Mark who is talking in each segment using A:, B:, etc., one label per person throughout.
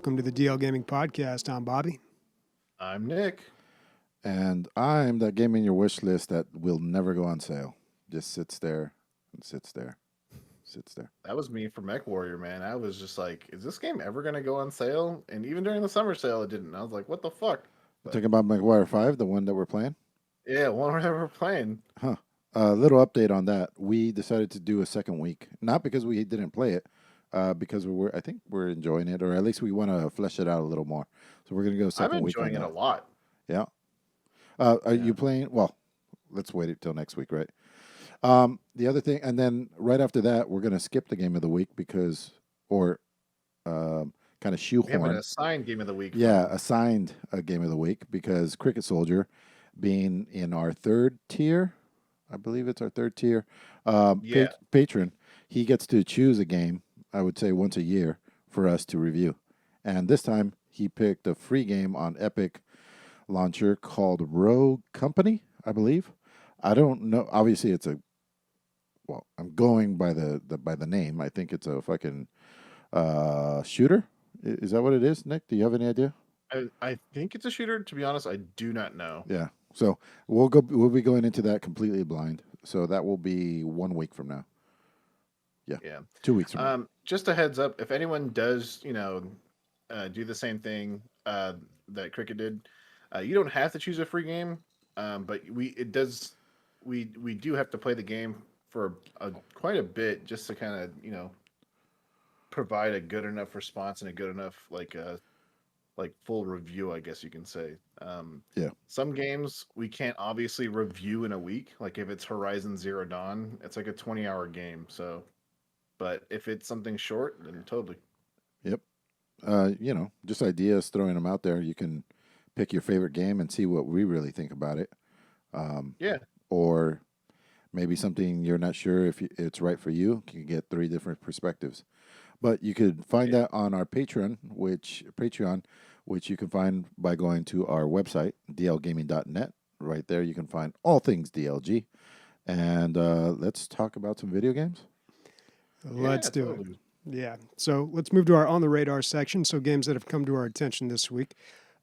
A: welcome to the DL Gaming Podcast. I'm Bobby.
B: I'm Nick.
C: And I'm that game in your wish list that will never go on sale. Just sits there and sits there, sits there.
B: That was me for Mech Warrior, man. I was just like, is this game ever going to go on sale? And even during the summer sale, it didn't. I was like, what the fuck?
C: But, talking about McGuire 5, the one that we're playing?
B: Yeah, one we're playing.
C: Huh. A little update on that. We decided to do a second week. Not because we didn't play it, because I think we're enjoying it, or at least we want to flesh it out a little more. So we're going to go second week.
B: I'm enjoying it a lot.
C: Yeah. Are you playing? Well, let's wait until next week, right? The other thing, and then right after that, we're going to skip the game of the week kind of shoehorn.
B: We have an assigned game of the week.
C: Yeah, assigned a game of the week because Cricket Soldier, being in our third tier, I believe it's our third tier, patron, he gets to choose a game, I would say once a year, for us to review. And this time, he picked a free game on Epic launcher called Rogue Company, I believe. I don't know. Obviously, I'm going by the name. I think it's a fucking shooter. Is that what it is, Nick? Do you have any idea?
B: I think it's a shooter. To be honest, I do not know.
C: Yeah. So we'll be going into that completely blind. So that will be 1 week from now. Yeah. 2 weeks from now.
B: Just a heads up, if anyone does, do the same thing that Cricket did, you don't have to choose a free game, but we do have to play the game for quite a bit just to kind of provide a good enough response and a good enough like full review, I guess you can say. Some games we can't obviously review in a week. Like if it's Horizon Zero Dawn, it's like a 20-hour game. So, but if it's something short, then totally.
C: Yep. Just ideas, throwing them out there. You can pick your favorite game and see what we really think about it. Or maybe something you're not sure if it's right for you. You can get 3 different perspectives. But you could find that on our Patreon, which you can find by going to our website, dlgaming.net. Right there, you can find all things DLG. And let's talk about some video games.
A: Let's do it. Yeah. So let's move to our On the Radar section. So games that have come to our attention this week.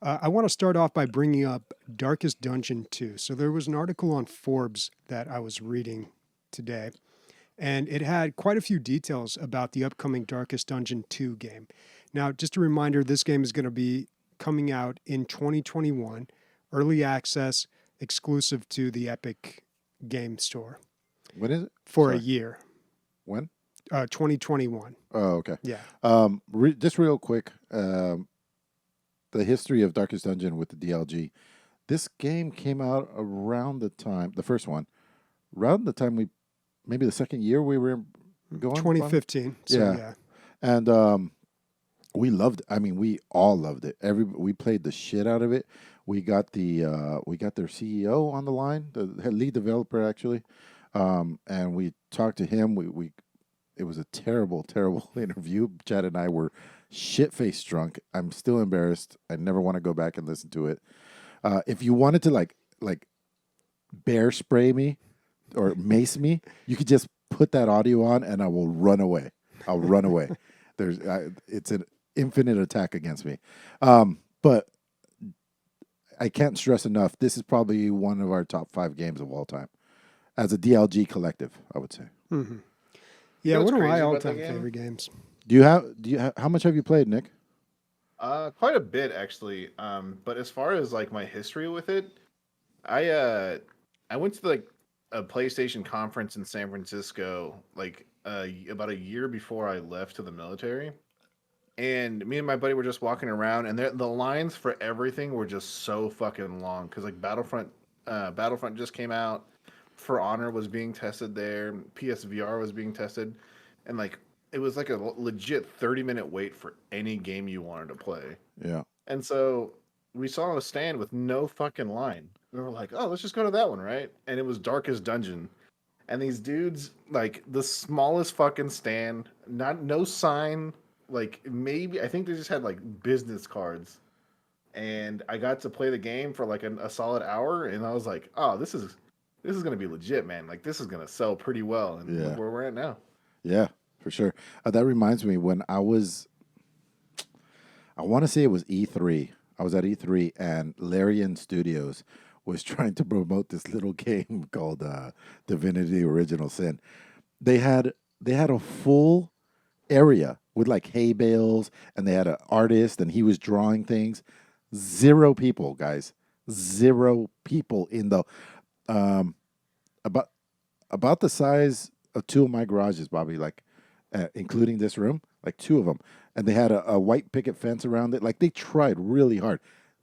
A: I want to start off by bringing up Darkest Dungeon 2. So there was an article on Forbes that I was reading today, and it had quite a few details about the upcoming Darkest Dungeon 2 game. Now, just a reminder, this game is going to be coming out in 2021, early access, exclusive to the Epic Game Store.
C: When is it?
A: For a year.
C: When?
A: 2021.
C: Oh, okay.
A: Yeah.
C: Just real quick, the history of Darkest Dungeon with the DLG. This game came out around the time, the first one, around the time maybe the second year we were going?
A: 2015. So, yeah.
C: And we loved it. I mean, we all loved it. We played the shit out of it. We got their CEO on the line, the lead developer actually, and we talked to him. It was a terrible, terrible interview. Chad and I were shit-faced drunk. I'm still embarrassed. I never want to go back and listen to it. If you wanted to like bear spray me or mace me, you could just put that audio on and I will run away. I'll run away. It's an infinite attack against me. But I can't stress enough, this is probably one of our top 5 games of all time. As a DLG collective, I would say.
A: Mm-hmm. Yeah, one of my all-time favorite games.
C: How much have you played, Nick?
B: Quite a bit actually. But as far as like my history with it, I went to like a PlayStation conference in San Francisco about a year before I left to the military. And me and my buddy were just walking around, and the lines for everything were just so fucking long because like Battlefront just came out. For Honor was being tested there. PSVR was being tested, and like it was like a legit 30-minute wait for any game you wanted to play.
C: Yeah.
B: And so we saw a stand with no fucking line. We were like, oh, let's just go to that one, right? And it was Darkest Dungeon. And these dudes, like the smallest fucking stand, no sign, like maybe I think they just had like business cards. And I got to play the game for like a solid hour, and I was like, oh, this is gonna be legit, man. Like this is gonna sell pretty well, and look where we're at now.
C: Yeah, for sure. That reminds me when I was I want to say it was E3. I was at E3 and Larian Studios was trying to promote this little game called Divinity Original Sin. They had a full area with like hay bales, and they had an artist, and he was drawing things. 0 people, guys. 0 people in the about the size of 2 of my garages, Bobby. Like, including this room, like 2 of them, and they had a white picket fence around it. Like they tried really hard.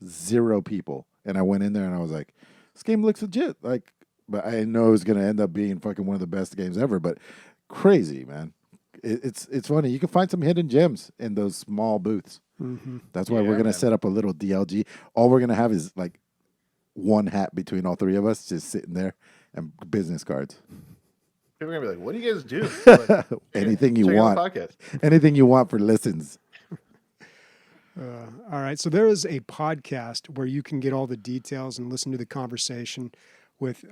C: 0 people, and I went in there and I was like, "This game looks legit." Like, but I know it was gonna end up being fucking one of the best games ever. But crazy, man. It's funny. You can find some hidden gems in those small booths.
A: Mm-hmm.
C: That's why we're gonna set up a little DLG. All we're gonna have is like one hat between all 3 of us, just sitting there, and business cards.
B: People are gonna be like, "What do you guys do?" Like,
C: Anything you
B: check out
C: want.
B: the podcast.
C: Anything you want for listens.
A: All right. So there is a podcast where you can get all the details and listen to the conversation with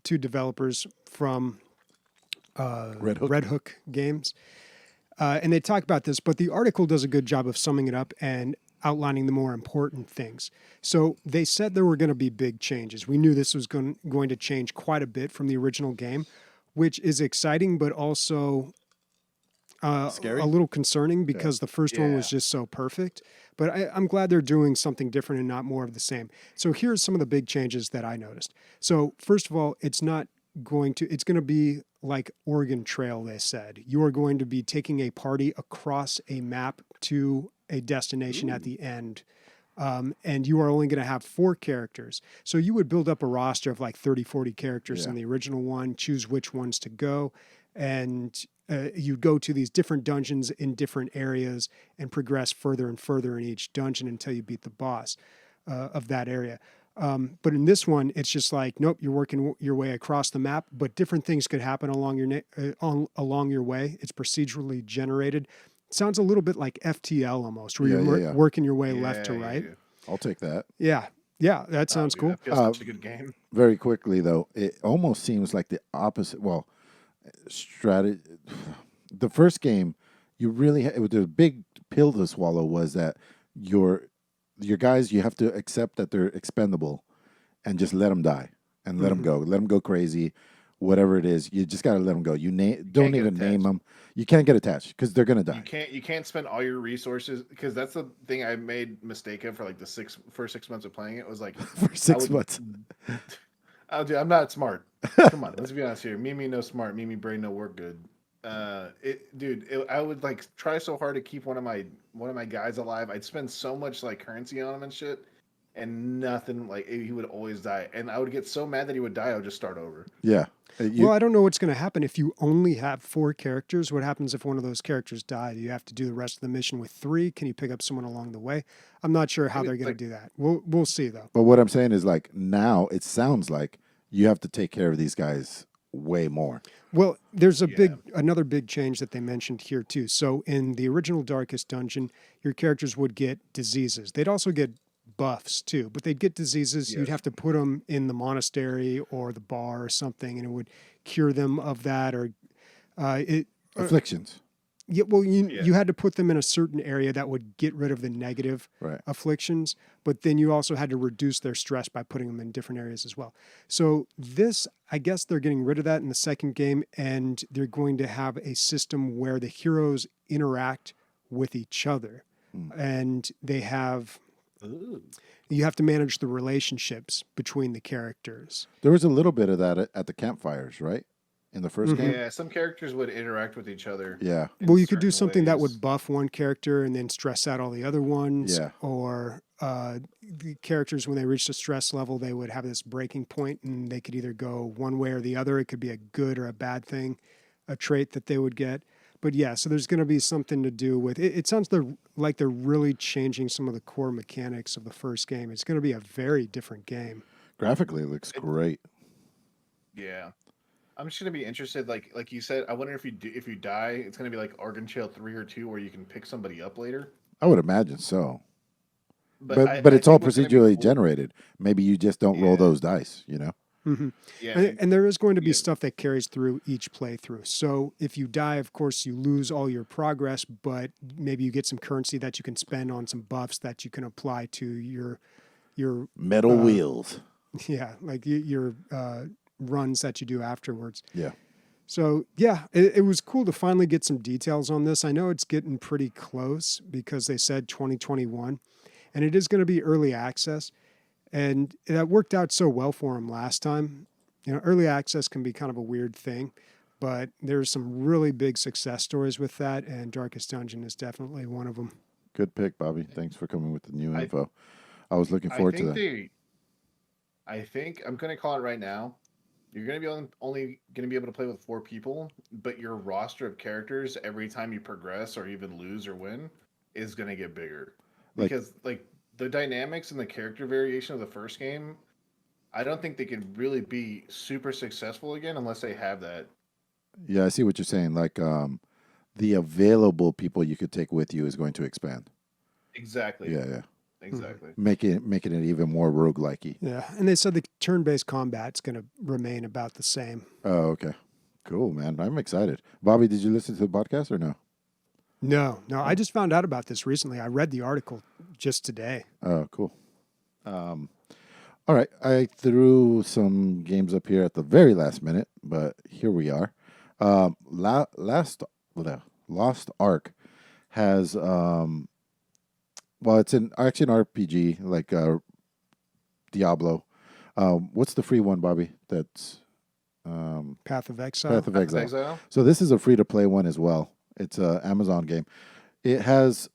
A: 2 developers from
C: Red
A: Hook Games. And they talk about this, but the article does a good job of summing it up and outlining the more important things. So they said there were going to be big changes. We knew this was going to change quite a bit from the original game, which is exciting, but also
C: Scary?
A: a little concerning because the first one was just so perfect. But I'm glad they're doing something different and not more of the same. So here's some of the big changes that I noticed. So first of all, it's going to be like Oregon Trail, they said. You are going to be taking a party across a map to a destination at the end. And you are only going to have 4 characters. So you would build up a roster of like 30, 40 characters in the original one, choose which ones to go. And you go to these different dungeons in different areas and progress further and further in each dungeon until you beat the boss of that area. But in this one, it's just like, nope, you're working your way across the map, but different things could happen along your way. It's procedurally generated. Sounds a little bit like FTL almost, where you're working your way left to right.
C: I'll take that.
A: Yeah, that sounds cool.
B: That feels such a good game.
C: Very quickly, though, it almost seems like the opposite. Well, strategy. The first game, you really the big pill to swallow was that your guys, you have to accept that they're expendable, and just let them die and let them go. Let them go crazy, whatever it is. You just got to let them go. Don't even name them. You can't get attached because they're gonna die.
B: You can't spend all your resources, because that's the thing I made mistake of for like the first 6 months of playing it. Was like
C: For 6 months.
B: I'm not smart. Come on, let's be honest here. Mimi no smart. Mimi brain no work good. I would like try so hard to keep one of my guys alive. I'd spend so much like currency on him and shit, and nothing. Like he would always die, and I would get so mad that he would die. I would just start over.
C: Yeah.
A: Well, I don't know what's going to happen if you only have 4 characters. What happens if one of those characters die? Do you have to do the rest of the mission with 3? Can you pick up someone along the way? I'm not sure how they're going to do that. We'll see though.
C: But what I'm saying is, like, now it sounds like you have to take care of these guys way more.
A: Well, there's another big change that they mentioned here too. So in the original Darkest Dungeon, your characters would get diseases. They'd also get buffs too, but they'd get diseases. You'd have to put them in the monastery or the bar or something, and it would cure them of that or
C: afflictions.
A: Yeah, well, you had to put them in a certain area that would get rid of the negative afflictions, but then you also had to reduce their stress by putting them in different areas as well. So this, I guess they're getting rid of that in the second game, and they're going to have a system where the heroes interact with each other, and they have... You have to manage the relationships between the characters.
C: There was a little bit of that at the campfires, right? In the first game?
B: Yeah, some characters would interact with each other.
C: Yeah.
A: Well, you could do something that would buff one character and then stress out all the other ones.
C: Yeah.
A: Or the characters, when they reach the stress level, they would have this breaking point and they could either go one way or the other. It could be a good or a bad thing, a trait that they would get. But yeah, so there's going to be something to do with it. It sounds like they're really changing some of the core mechanics of the first game. It's going to be a very different game.
C: Graphically, it looks great.
B: Yeah, I'm just going to be interested. Like you said, I wonder if you die, it's going to be like Oregon Trail 3 or 2, where you can pick somebody up later.
C: I would imagine so. But
B: I
C: it's all
B: think what's gonna be
C: procedurally
B: cool-
C: generated. Maybe you just don't roll those dice, you know?
B: Yeah,
A: And there is going to be
B: yeah,
A: stuff that carries through each playthrough. So if you die, of course, you lose all your progress, but maybe you get some currency that you can spend on some buffs that you can apply to your
C: Metal wheels.
A: yeah, like your runs that you do afterwards.
C: Yeah.
A: So yeah, it was cool to finally get some details on this. I know it's getting pretty close because they said 2021, and it is going to be early access. And that worked out so well for them last time. You know, early access can be kind of a weird thing, but there's some really big success stories with that, and Darkest Dungeon is definitely one of them.
C: Good pick, Bobby. Thanks for coming with the new
B: I
C: info. I was looking
B: I
C: forward to
B: think
C: that.
B: I think I'm gonna call it right now. You're gonna be only gonna be able to play with 4 people, but your roster of characters every time you progress or even lose or win is gonna get bigger
C: Like,
B: because like the dynamics and the character variation of the first game, I don't think they could really be super successful again unless they have that.
C: yeah, I see what you're saying. Like, the available people you could take with you is going to expand.
B: Exactly.
C: Yeah, yeah.
B: Exactly.
C: Making it even more roguelike-y.
A: Yeah, and they said the turn-based combat's going to remain about the same.
C: Oh, okay. Cool, man. I'm excited. Bobby, did you listen to the podcast or no?
A: No, I just found out about this recently. I read the article just today.
C: Oh, cool. All right. I threw some games up here at the very last minute, but here we are. Lost Ark has well, it's actually an RPG like Diablo. What's the free one, Bobby? That's
A: Path of Exile.
C: Path of
B: Path of
C: Exile.
B: Exile?
C: So this is a free to play one as well. It's a Amazon game. It has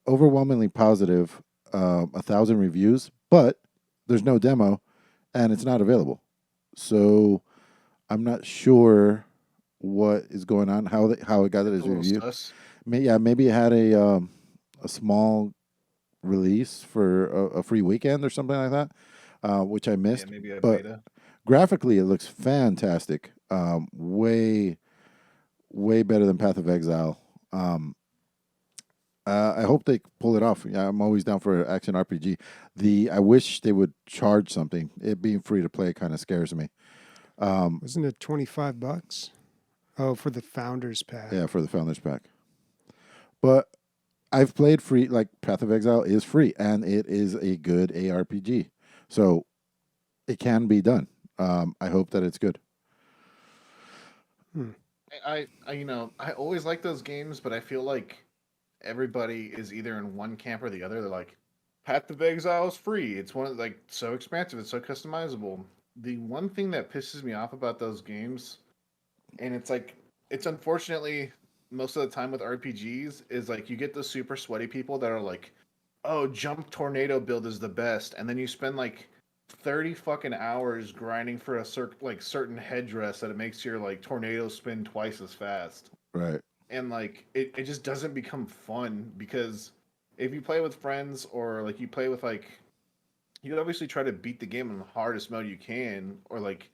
C: overwhelmingly positive, 1,000 reviews, but there's no demo, and it's not available. So I'm not sure what is going on, how it got
B: It's
C: its
B: a little
C: review.
B: sus.
C: Maybe it had a small release for a free weekend or something like that, which I
B: Yeah,
C: missed.
B: maybe a
C: But
B: beta.
C: graphically, it looks fantastic. Way better than Path of Exile. I hope they pull it off. Yeah, I'm always down for action RPG. I wish they would charge something. It being free to play kind of scares me.
A: Wasn't it $25? Oh, for the Founders Pack.
C: Yeah, for the Founders Pack. But I've played free, like Path of Exile is free, and it is a good ARPG. So it can be done. I hope that it's good.
B: I always like those games, but I feel like everybody is either in one camp or the other. They're like, Path of Exile is free. It's one of like so expansive. It's so customizable. The one thing that pisses me off about those games, and it's like, it's unfortunately most of the time with RPGs, is like you get the super sweaty people that are like, oh, jump tornado build is the best, and then you spend like 30 fucking hours grinding for a certain headdress that it makes your like tornado spin twice as fast.
C: Right.
B: And like it just doesn't become fun because if you play with friends or like you play with like you obviously try to beat the game in the hardest mode you can, or like,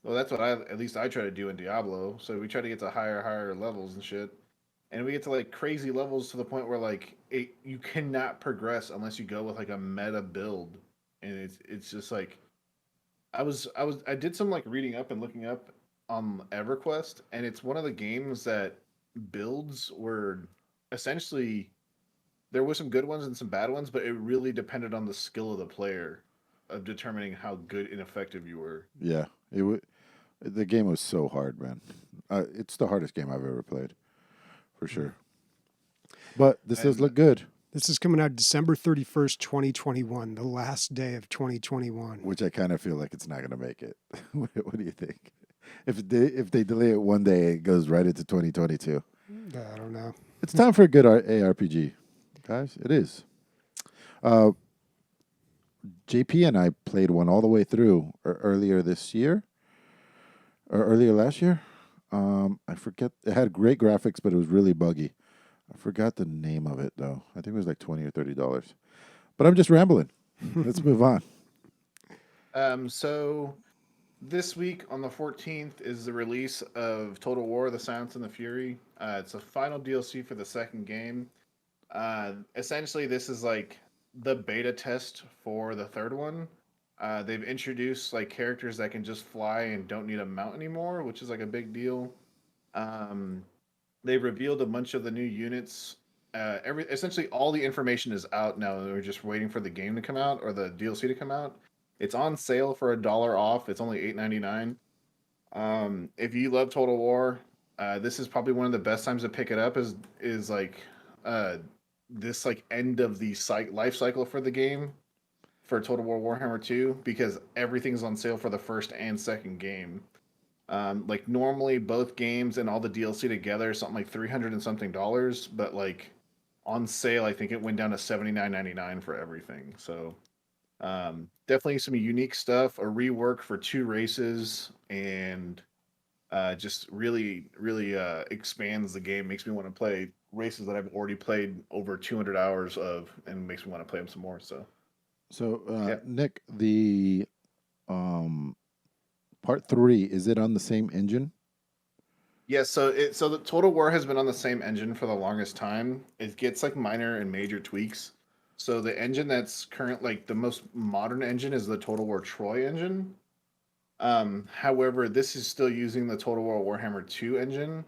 B: well, that's what at least I try to do in Diablo. So we try to get to higher levels and shit, and we get to like crazy levels to the point where like you cannot progress unless you go with like a meta build, and it's just like I did some like reading up and looking up on EverQuest, and it's one of the games that builds were essentially there were some good ones and some bad ones, but it really depended on the skill of the player of determining how good and effective you were.
C: Yeah. The game was so hard, man. It's the hardest game I've ever played, for sure. But this does
B: And
C: look good,
A: This is coming out December 31st, 2021, the last day of 2021.
C: which I kind of feel like it's not going to make it. What do you think? If they delay it one day, it goes right into 2022.
A: I don't know.
C: It's time for a good ARPG, guys. It is. JP and I played one all the way through earlier this year or earlier last year. I forget. It had great graphics, but it was really buggy. I forgot the name of it though. I think it was like $20 or $30. But I'm just rambling. Let's move on.
B: So this week on the 14th is the release of Total War: The Silence and the Fury. It's a final DLC for the second game. Essentially, this is like the beta test for the third one. They've introduced like characters that can just fly and don't need a mount anymore, which is like a big deal. Um, they've revealed a bunch of the new units. Essentially all the information is out now. We're just waiting for the game to come out or the DLC to come out. It's on sale for $1 off. It's only $8.99. If you love Total War, this is probably one of the best times to pick it up. Is like this like end of the life cycle for the game for Total War Warhammer 2 because everything's on sale for the first and second game. Like normally both games and all the DLC together something like $300 and something, but like on sale I think it went down to $79.99 for everything. So definitely some unique stuff, a rework for 2 races, and just really expands the game. Makes me want to play races that I've already played over 200 hours of, and makes me want to play them some more. So
C: yeah. Nick, the part 3, is it on the same engine?
B: Yeah, so the Total War has been on the same engine for the longest time. It gets like minor and major tweaks. So the engine that's current, like the most modern engine, is the Total War Troy engine. However, this is still using the Total War Warhammer 2 engine,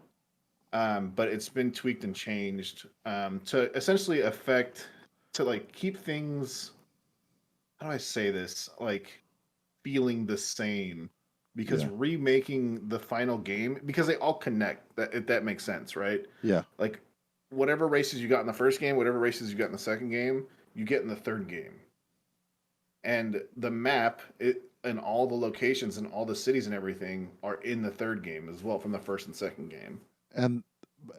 B: but it's been tweaked and changed to essentially like keep things. How do I say this? Like feeling the same, because remaking the final game, because they all connect. If that makes sense, right?
C: Yeah.
B: Like whatever races you got in the first game, whatever races you got in the second game, you get in the third game. And the map, and all the locations and all the cities and everything are in the third game as well from the first and second game.
C: And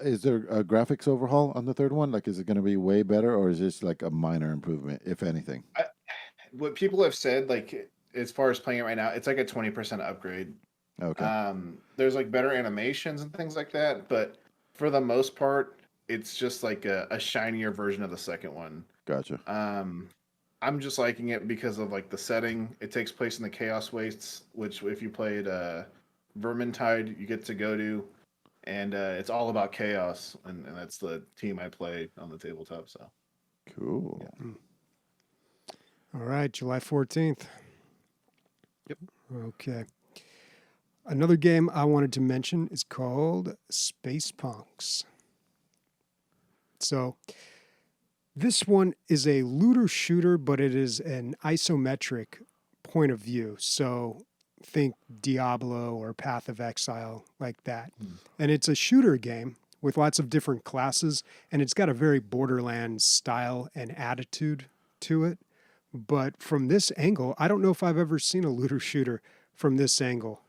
C: is there a graphics overhaul on the third one? Like, is it going to be way better, or is this like a minor improvement, if anything?
B: What people have said, like as far as playing it right now, it's like a 20% upgrade.
C: Okay.
B: There's like better animations and things like that, but for the most part, it's just like a shinier version of the second one.
C: Gotcha.
B: I'm just liking it because of like the setting. It takes place in the Chaos Wastes, which if you played Vermintide, you get to go to, and it's all about chaos, and that's the team I play on the tabletop. So
C: cool.
B: Yeah.
A: All right, July 14th.
B: Yep.
A: Okay. Another game I wanted to mention is called Space Punks. So this one is a looter shooter, but it is an isometric point of view. So think Diablo or Path of Exile, like that. And it's a shooter game with lots of different classes, and it's got a very Borderlands style and attitude to it. But from this angle, I don't know if I've ever seen a looter shooter from this angle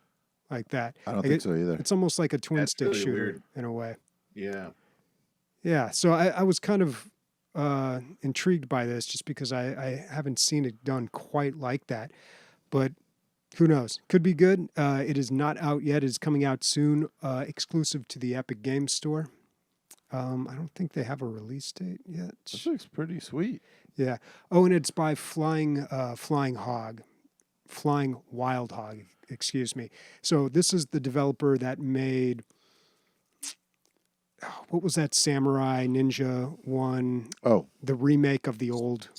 A: like that.
C: I don't think so either.
A: It's almost like a twin stick
B: really
A: shooter
B: weird.
A: in a way.
B: Yeah.
A: Yeah. So I was kind of intrigued by this just because I haven't seen it done quite like that. But who knows? Could be good. It is not out yet. It is coming out soon, exclusive to the Epic Games Store. I don't think they have a release date yet.
C: This looks pretty sweet.
A: Yeah. Oh, and it's by Flying Wild Hog, excuse me. So this is the developer that made, what was that Samurai Ninja one?
C: Oh,
A: the remake of the old.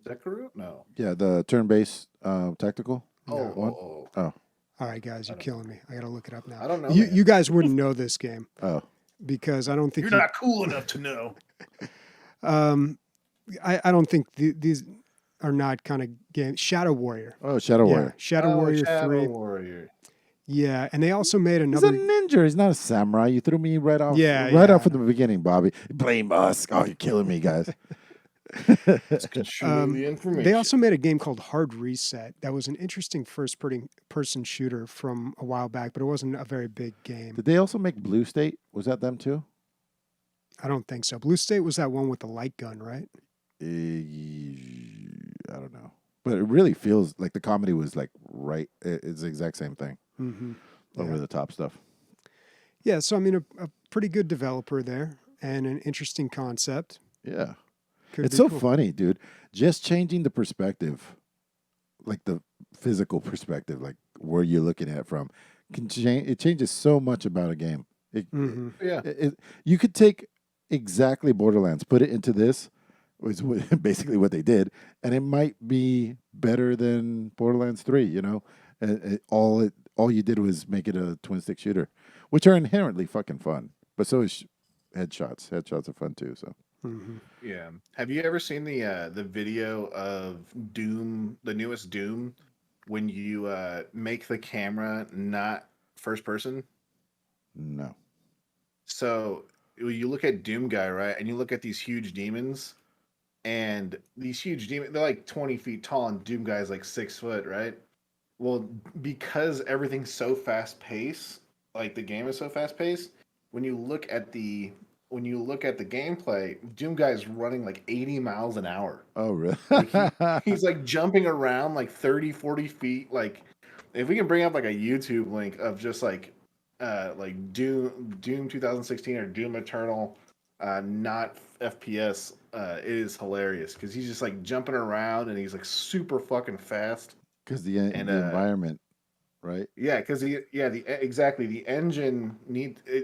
B: Zekaru? No.
C: yeah, the turn-based tactical. one.
B: Oh.
A: All right, guys, you're killing me. I got to look it up now.
B: I don't know.
A: You guys wouldn't know this game
C: Oh,
A: because I don't think
B: You're not cool enough to know.
A: I don't think these are not kind of games. Shadow Warrior.
C: oh, Shadow Warrior.
A: Shadow Warrior
B: Shadow
A: 3.
B: Warrior.
A: Yeah, and they also made
C: He's
A: another.
C: a ninja. He's not a samurai. You threw me right off.
A: Yeah,
C: right
A: yeah.
C: off at the beginning, Bobby. Blame us. Oh, you're killing me, guys.
B: Shooting the information.
A: They also made a game called Hard Reset. That was an interesting first-person shooter from a while back, but it wasn't a very big game.
C: Did they also make Blue State? Was that them too?
A: I don't think so. Blue State was that one with the light gun, right?
C: I don't know, but it really feels like the comedy was like right. It's the exact same thing.
A: Mm-hmm.
C: Over the top stuff.
A: Yeah, so I mean, a pretty good developer there, and an interesting concept.
C: Yeah,
A: Could
C: it's
A: be
C: so
A: cool.
C: funny, dude. Just changing the perspective, like the physical perspective, like where you're looking at from, can change. It changes so much about a game.
A: Mm-hmm.
B: Yeah.
C: You could take exactly Borderlands, put it into this, Was basically what they did, and it might be better than Borderlands 3. You know, all you did was make it a twin stick shooter, which are inherently fucking fun. But so is headshots. Headshots are fun too. So
B: Yeah. Have you ever seen the video of Doom, the newest Doom, when you make the camera not first person?
C: no.
B: So you look at Doom guy, right, and you look at these huge demons, and these huge demons, they're like 20 feet tall, and Doom guy is like 6 foot, right? Well, because everything's so fast paced, like the game is so fast paced, when you look at the gameplay, Doom guy is running like 80 miles an hour.
C: Oh really?
B: Like he's like jumping around like 30, 40 feet. Like if we can bring up like a YouTube link of just like Doom 2016 or Doom Eternal, not FPS, it is hilarious because he's just like jumping around and he's like super fucking fast.
C: Because the environment, right?
B: Yeah, because exactly, the engine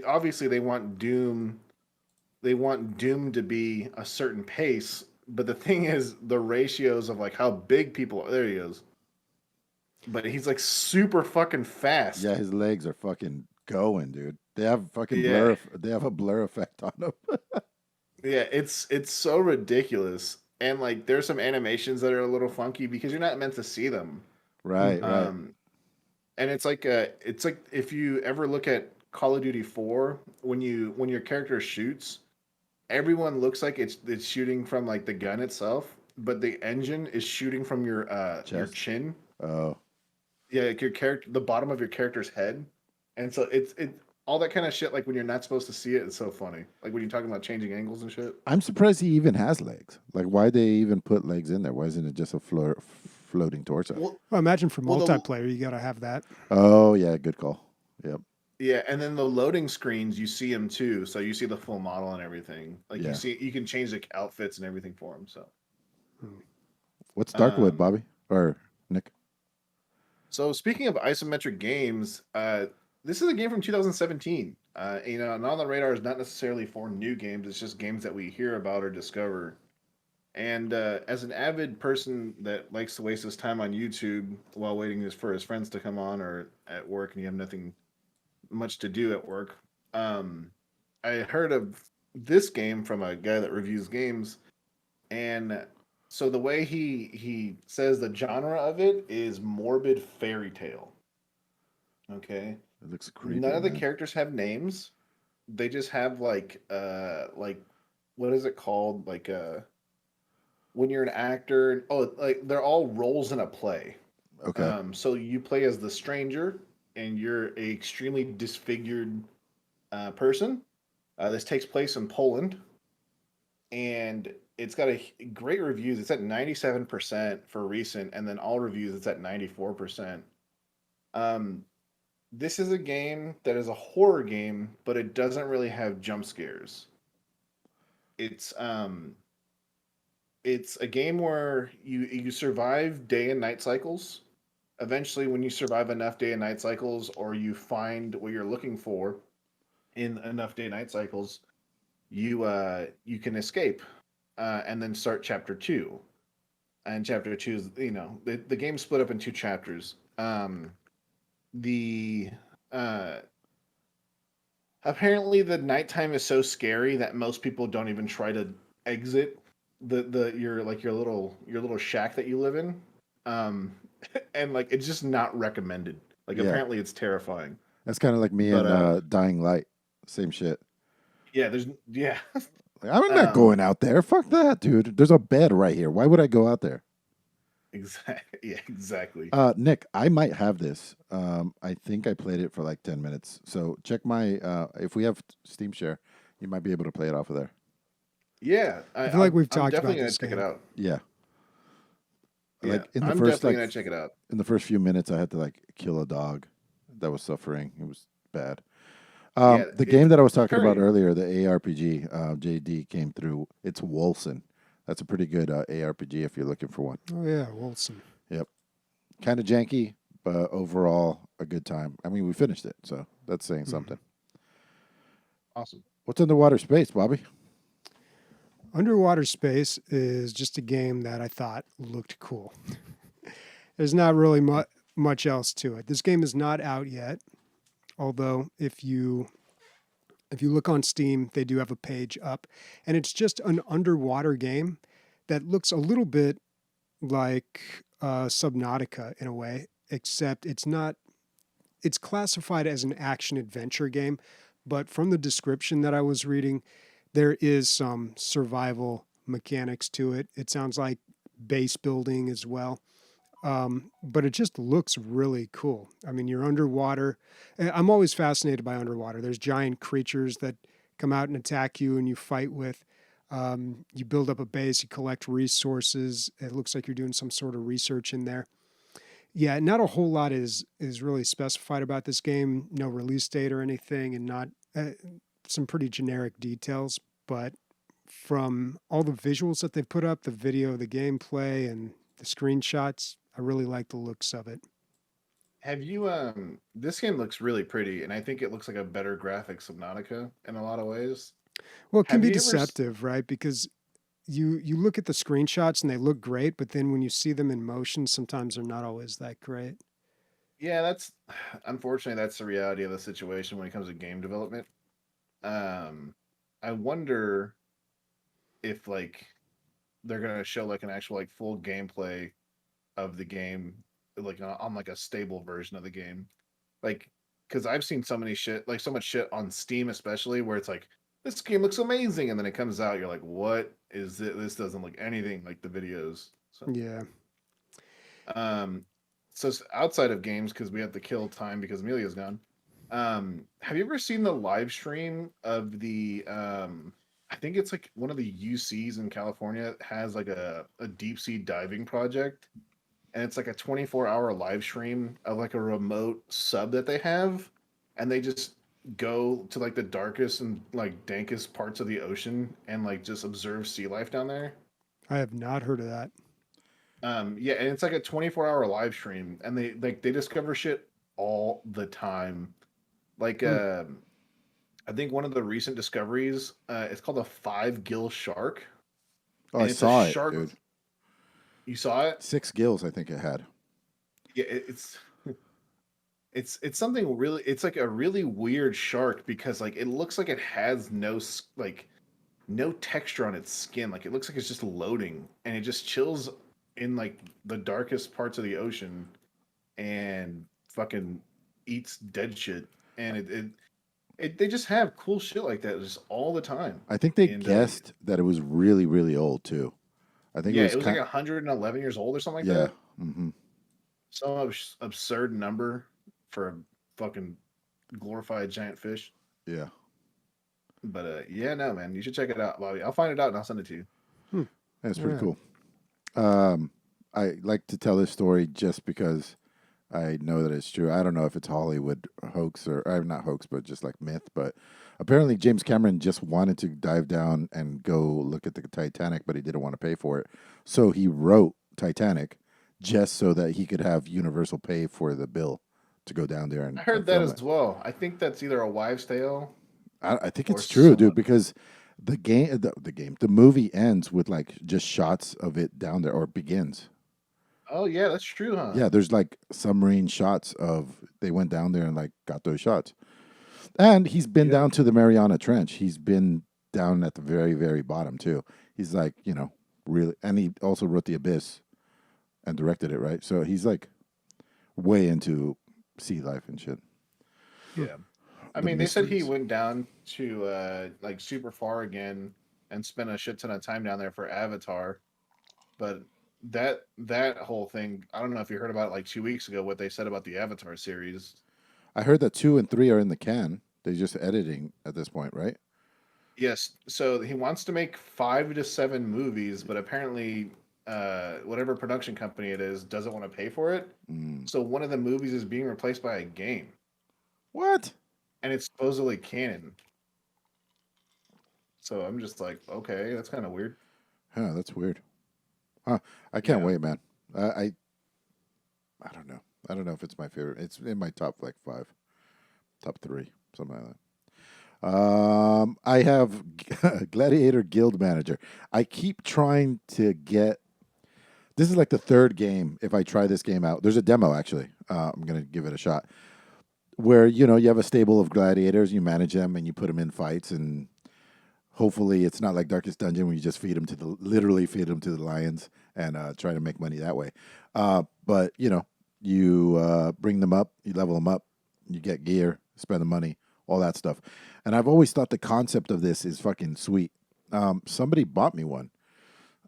B: obviously they want Doom to be a certain pace, but the thing is the ratios of like how big people are. There he is. But he's like super fucking fast.
C: Yeah, his legs are fucking going, dude. They have fucking
B: Yeah.
C: blur. They have a blur effect on them.
B: Yeah, it's so ridiculous. And like there's some animations that are a little funky because you're not meant to see them.
C: Right, right.
B: And it's like if you ever look at Call of Duty 4, when your character shoots, everyone looks like it's shooting from like the gun itself, but the engine is shooting from your chin.
C: Oh,
B: Yeah, like your character, the bottom of your character's head, and so it's all that kind of shit. Like when you're not supposed to see it, it's so funny. Like when you're talking about changing angles and shit.
C: I'm surprised he even has legs. Like, why they even put legs in there? Why isn't it just a floating torso?
A: Well, imagine for multiplayer, you got to have that.
C: Oh yeah, good call. Yep.
B: Yeah, and then the loading screens, you see them too, so you see the full model and everything. Like
C: Yeah.
B: you can change the outfits and everything for them. So,
C: What's Darkwood, Bobby or Nick?
B: so speaking of isometric games, this is a game from 2017. And on the radar is not necessarily for new games; it's just games that we hear about or discover. And as an avid person that likes to waste his time on YouTube while waiting for his friends to come on or at work, and you have nothing much to do at work, I heard of this game from a guy that reviews games, and so the way he says the genre of it is morbid fairy tale. Okay,
C: It looks creepy.
B: none of the
C: man.
B: characters have names; they just have like what is it called? Like when you're an actor. Oh, like they're all roles in a play.
C: Okay.
B: So you play as the stranger, and you're a extremely disfigured person. This takes place in Poland, and it's got great reviews. It's at 97% for recent, and then all reviews it's at 94%. This is a game that is a horror game, but it doesn't really have jump scares. It's a game where you survive day and night cycles. Eventually, when you survive enough day and night cycles, or you find what you're looking for in enough day and night cycles, you can escape, and then start chapter 2. And chapter 2 is the game's split up in 2 chapters. The Apparently the nighttime is so scary that most people don't even try to exit your little shack that you live in. And like it's just not recommended. Like
C: Yeah.
B: apparently it's terrifying.
C: That's kind of like me and Dying Light. Same shit.
B: Yeah,
C: Like, I'm not going out there. Fuck that, dude. There's a bed right here. Why would I go out there?
B: exactly.
C: Nick, I might have this. I think I played it for like 10 minutes. So check my if we have Steam Share, you might be able to play it off of there.
B: Yeah,
A: I feel like we've talked about
B: definitely gonna
A: this
B: check
A: game.
B: it out.
C: Yeah.
B: Yeah,
C: Like in the
B: I'm
C: first
B: definitely
C: like
B: gonna check it out.
C: in the first few minutes, I had to like kill a dog that was suffering. It was bad.
B: Yeah,
C: The game that I was talking about
B: very-
C: earlier, the ARPG, JD came through. It's Wolson. That's a pretty good ARPG if you're looking for one.
A: Oh yeah, Wilson.
C: Yep. Kind of janky, but overall a good time. I mean, we finished it, so that's saying something.
B: Awesome.
C: What's underwater space, Bobby?
A: Underwater Space is just a game that I thought looked cool. There's not really much else to it. This game is not out yet, although if you look on Steam, they do have a page up, and it's just an underwater game that looks a little bit like Subnautica in a way, except it's not. It's classified as an action adventure game, but from the description that I was reading, there is some survival mechanics to it. It sounds like base building as well. But it just looks really cool. I mean, you're underwater. I'm always fascinated by underwater. There's giant creatures that come out and attack you and you fight with. You build up a base, you collect resources. It looks like you're doing some sort of research in there. Yeah, not a whole lot is really specified about this game. No release date or anything, and not some pretty generic details. But from all the visuals that they've put up, the video, the gameplay, and the screenshots, I really like the looks of it.
B: Have you this game looks really pretty, and I think it looks like a better graphic Subnautica in a lot of ways.
A: Well, it can
B: Have
A: be
B: you ever
A: deceptive, right? Because you look at the screenshots and they look great, but then when you see them in motion, sometimes they're not always that great.
B: Yeah, that's unfortunately that's the reality of the situation when it comes to game development. I wonder if like they're gonna show like an actual like full gameplay of the game, like on like a stable version of the game, like because I've seen so many shit, like so much shit on Steam, especially where it's like this game looks amazing, and then it comes out, you're like, what is it? This doesn't look anything like the videos. So,
A: Yeah.
B: um, outside of games, because we have to kill time because Amelia's gone. Have you ever seen the live stream of the I think it's like one of the UCs in California has like a deep sea diving project, and it's like a 24-hour live stream of like a remote sub that they have, and they just go to like the darkest and like dankest parts of the ocean and like just observe sea life down there.
A: I have not heard of that.
B: Yeah, and it's like a 24-hour live stream, and they discover shit all the time. Like I think one of the recent discoveries, it's called a 5 gill shark.
C: Oh,
B: And
C: I
B: it's
C: saw
B: a
C: it,
B: shark.
C: dude.
B: You saw it?
C: 6 gills, I think it had.
B: Yeah, it's something really. It's like a really weird shark because like it looks like it has like no texture on its skin. Like it looks like it's just loading, and it just chills in like the darkest parts of the ocean and fucking eats dead shit. And they just have cool shit like that just all the time.
C: I think they
B: And
C: guessed that it was really, really old too. I think
B: yeah,
C: it was,
B: it was like 111 years old or something like
C: yeah.
B: that.
C: Mm-hmm.
B: Some absurd number for a fucking glorified giant fish.
C: Yeah.
B: But yeah, no, man, you should check it out, Bobby. I'll find it out and I'll send it to you.
C: That's pretty
A: Yeah.
C: cool. I like to tell this story just because I know that it's true. I don't know if it's Hollywood hoax or not hoax, but just like myth. But apparently James Cameron just wanted to dive down and go look at the Titanic, but he didn't want to pay for it. So he wrote Titanic just so that he could have Universal pay for the bill to go down there and
B: I heard that
C: film
B: as
C: it.
B: well. I think that's either a wives' tale.
C: I think
B: or
C: it's true, dude,
B: someone-
C: because the movie ends with like just shots of it down there, or begins.
B: Oh yeah, that's true, huh?
C: Yeah, there's like submarine shots of they went down there and like got those shots. And he's been down to the Mariana Trench. He's been down at the very, very bottom too. He's like, really, and he also wrote The Abyss and directed it, right? So he's like way into sea life and shit.
B: Yeah. I
C: The
B: mean, they said he
C: mysteries.
B: went down to like super far again and spent a shit ton of time down there for Avatar. But that whole thing, I don't know if you heard about it like 2 weeks ago, what they said about the Avatar series.
C: I heard that 2 and 3 are in the can. They're just editing at this point, right?
B: Yes, so he wants to make 5 to 7 movies, but apparently, whatever production company it is doesn't want to pay for it.
C: Mm.
B: So one of the movies is being replaced by a game,
C: What?
B: and it's supposedly canon. So I'm just like, okay, that's kind of weird.
C: Huh, that's weird. Huh. I can't
B: Yeah.
C: wait, man. I don't know. I don't know if it's my favorite. It's in my top like 5, top 3, something like that. I have Gladiator Guild Manager. I keep trying to get. This is like the third game. If I try this game out, there's a demo actually. I'm gonna give it a shot. Where you have a stable of gladiators, you manage them, and you put them in fights, and hopefully it's not like Darkest Dungeon where you just literally feed them to the lions and try to make money that way. But you bring them up, you level them up, you get gear, spend the money, all that stuff. And I've always thought the concept of this is fucking sweet. Somebody bought me one.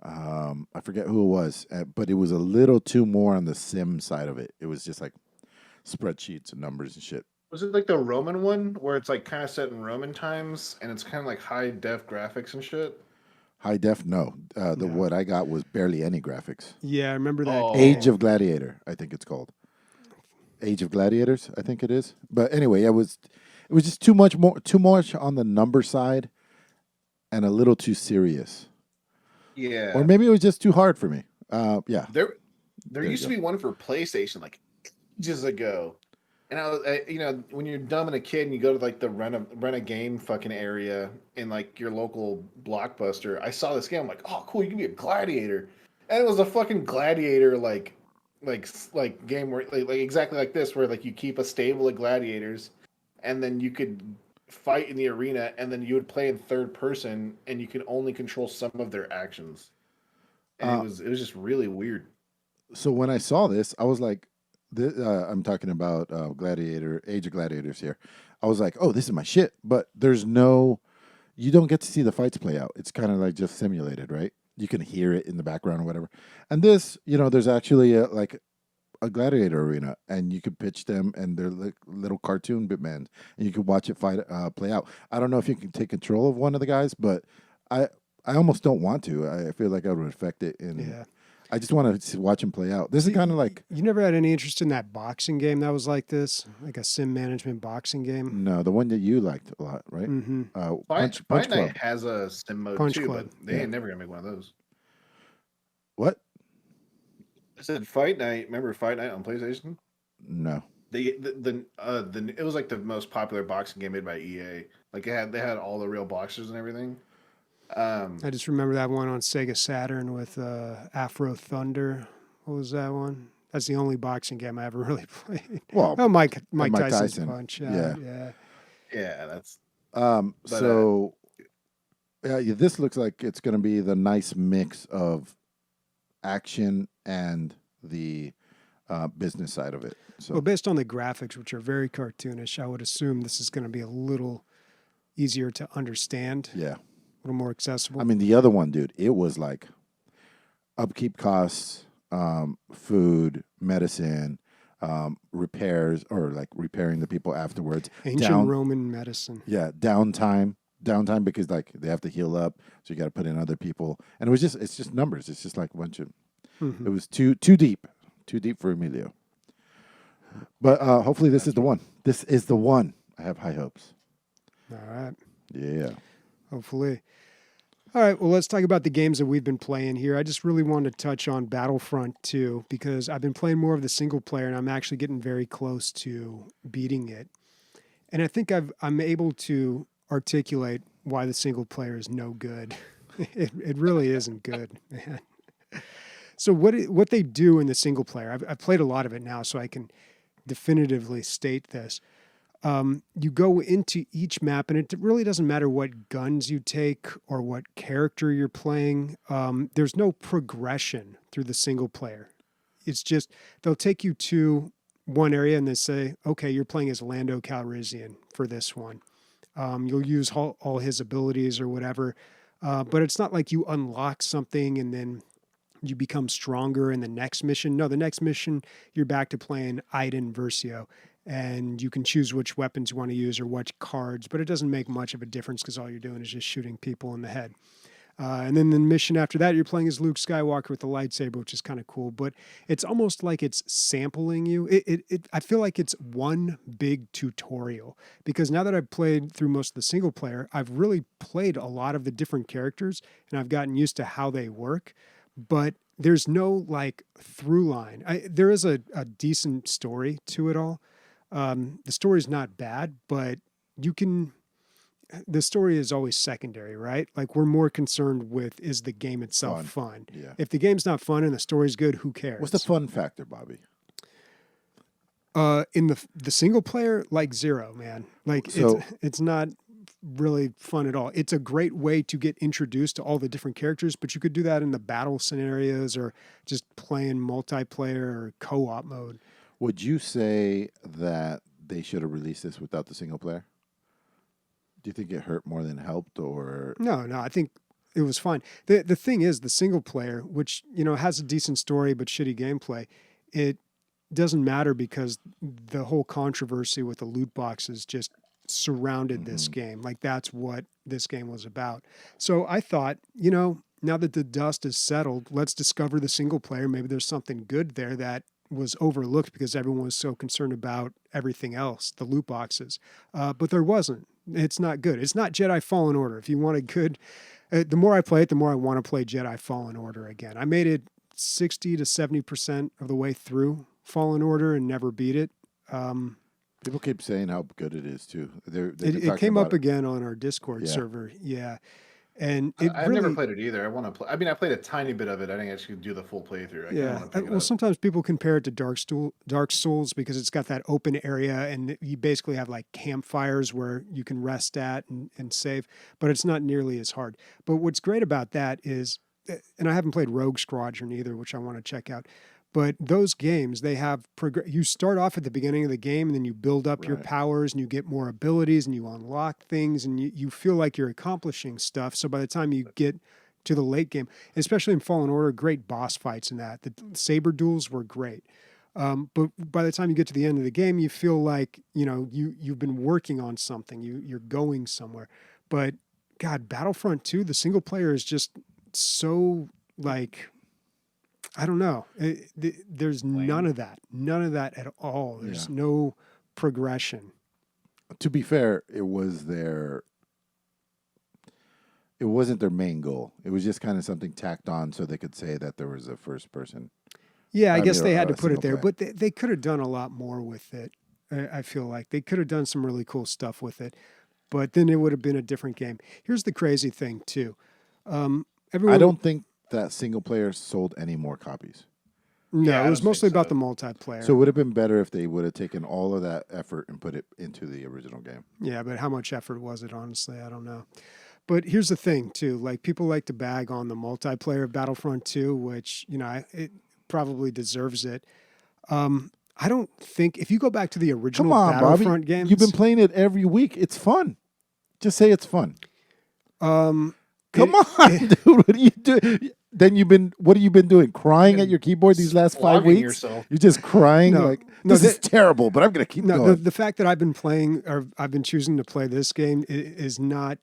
C: I forget who it was, but it was a little too more on the sim side of it. It was just like spreadsheets and numbers and shit.
B: Was it like the Roman one where it's like kind of set in Roman times and it's kind of like high def graphics and shit?
C: High def, no. What I got was barely any graphics.
A: Yeah, I remember that.
B: Oh.
C: Age of Gladiator, I think it's called. Age of Gladiators, I think it is. But anyway, it was just too much on the number side and a little too serious.
B: Yeah.
C: Or maybe it was just too hard for me. Yeah.
B: There used to be one for PlayStation like ages ago. And I was, when you're dumb and a kid and you go to like the rent a game fucking area in like your local Blockbuster, I saw this game. I'm like, oh, cool, you can be a gladiator, and it was a fucking gladiator like game where like exactly like this, where like you keep a stable of gladiators, and then you could fight in the arena, and then you would play in third person, and you could only control some of their actions, and it was just really weird.
C: So when I saw this, I was like. I'm talking about Gladiator, Age of Gladiators here. I was like, oh, this is my shit. But you don't get to see the fights play out. It's kind of like just simulated, right? You can hear it in the background or whatever. And this, there's actually like a gladiator arena, and you could pitch them, and they're like little cartoon bitmen, and you can watch it play out. I don't know if you can take control of one of the guys, but I almost don't want to. I feel like I would affect it
A: Yeah.
C: I just want to watch him play out. This is kind of like...
A: You never had any interest in that boxing game that was like this? Like a sim management boxing game?
C: No, the one that you liked a lot, right?
A: Mm-hmm.
C: Punch
B: Fight
C: Club.
B: Night has a sim mode
A: Punch
B: too,
A: Club.
B: but they ain't never gonna make one of those.
C: What?
B: I said Fight Night. Remember Fight Night on PlayStation?
C: No.
B: It was like the most popular boxing game made by EA. Like they had all the real boxers and everything.
A: I just remember that one on Sega Saturn with Afro Thunder. What was that one? That's the only boxing game I ever really played.
C: Well,
A: oh, Mike
C: Tyson.
A: Tyson's Punch.
C: Yeah.
B: That's.
C: This looks like it's going to be the nice mix of action and the business side of it. So,
A: well, based on the graphics, which are very cartoonish, I would assume this is going to be a little easier to understand.
C: Yeah.
A: A little more accessible.
C: I mean, the other one, dude, it was like upkeep costs, food, medicine, repairs, or like repairing the people afterwards.
A: Ancient Roman medicine.
C: Yeah, downtime because like they have to heal up, so you got to put in other people, and it's just numbers. It's just like a bunch of.
A: Mm-hmm.
C: It was too deep for Emilio. But hopefully this is the one. This is the one. I have high hopes.
A: All right.
C: Yeah.
A: Hopefully. All right, well, let's talk about the games that we've been playing here. I just really wanted to touch on Battlefront 2 because I've been playing more of the single player, and I'm actually getting very close to beating it. And I think I'm able to articulate why the single player is no good. It really isn't good, man. So what they do in the single player, I've played a lot of it now, so I can definitively state this. You go into each map, and it really doesn't matter what guns you take or what character you're playing. There's no progression through the single player. It's just they'll take you to one area and they say, okay, you're playing as Lando Calrissian for this one. You'll use all his abilities or whatever, but it's not like you unlock something and then you become stronger in the next mission. No, the next mission, you're back to playing Iden Versio. And you can choose which weapons you want to use or which cards, but it doesn't make much of a difference because all you're doing is just shooting people in the head. And then the mission after that, you're playing as Luke Skywalker with the lightsaber, which is kind of cool. But it's almost like it's sampling you. I feel like it's one big tutorial because now that I've played through most of the single player, I've really played a lot of the different characters and I've gotten used to how they work. But there's no like through line. There is a decent story to it all. The story's not bad, but you can, the story is always secondary, right? Like we're more concerned with, is the game itself fun?
C: Yeah.
A: If the game's not fun and the story's good, who cares?
C: What's the fun factor, Bobby?
A: In the single player, like zero, man. Like it's not really fun at all. It's a great way to get introduced to all the different characters, but you could do that in the battle scenarios or just playing multiplayer or co-op mode.
C: Would you say that they should have released this without the single player? Do you think it hurt more than helped, or
A: No, I think it was fine. The thing is, the single player, which has a decent story but shitty gameplay, it doesn't matter because the whole controversy with the loot boxes just surrounded this game. Like that's what this game was about. So I thought, now that the dust is settled, let's discover the single player. Maybe there's something good there that was overlooked because everyone was so concerned about everything else, the loot boxes. But there wasn't. It's not good. It's not Jedi Fallen Order. If you want a good, the more I play it, the more I want to play Jedi Fallen Order again. I made it 60 to 70% of the way through Fallen Order and never beat it.
C: people keep saying how good it is too?
A: It came up again on our Discord server. Yeah. And
B: I've never played it either. I want to play. I mean, I played a tiny bit of it. I didn't actually do the full playthrough.
A: Well, sometimes people compare it to Dark Souls because it's got that open area and you basically have like campfires where you can rest at and save, but it's not nearly as hard. But what's great about that is, and I haven't played Rogue Squadron either, which I want to check out. But those games, they have you start off at the beginning of the game and then you build up your powers and you get more abilities and you unlock things and you feel like you're accomplishing stuff. So by the time you get to the late game, especially in Fallen Order, great boss fights in that. The saber duels were great. But by the time you get to the end of the game, you feel like, you've been working on something. You're going somewhere. But God, Battlefront 2, the single player is just so like... I don't know. There's none of that at all. There's no progression.
C: To be fair, it wasn't their main goal. It was just kind of something tacked on so they could say that there was a first person.
A: Yeah, I guess they had to put it there, but they could have done a lot more with it. I feel like they could have done some really cool stuff with it, but then it would have been a different game. Here's the crazy thing too.
C: I don't think that single player sold any more copies.
A: No, it was mostly about the multiplayer.
C: So it would have been better if they would have taken all of that effort and put it into the original game.
A: Yeah, but how much effort was it, honestly? I don't know. But here's the thing, too. Like, people like to bag on the multiplayer of Battlefront 2, which, it probably deserves it. I don't think... If you go back to the original Battlefront games...
C: You've been playing it every week. It's fun. Just say it's fun. Come on, dude. What are you doing? What have you been doing? Crying at your keyboard these last 5 weeks?
B: Yourself.
C: You're just crying this is terrible, but I'm going to keep going.
A: The fact that I've been playing, or I've been choosing to play this game is not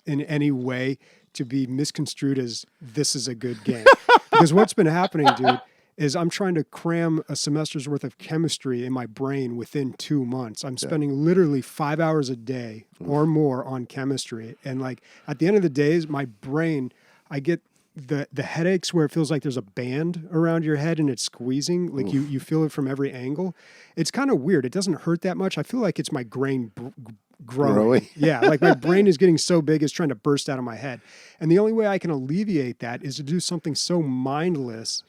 A: in any way to be misconstrued as this is a good game. Because what's been happening, dude, is I'm trying to cram a semester's worth of chemistry in my brain within 2 months. I'm spending literally 5 hours a day or more on chemistry. And like at the end of the days, my brain, I get the headaches where it feels like there's a band around your head and it's squeezing. Like you feel it from every angle. It's kind of weird. It doesn't hurt that much. I feel like it's my brain growing. Yeah, like my brain is getting so big it's trying to burst out of my head. And the only way I can alleviate that is to do something so mindless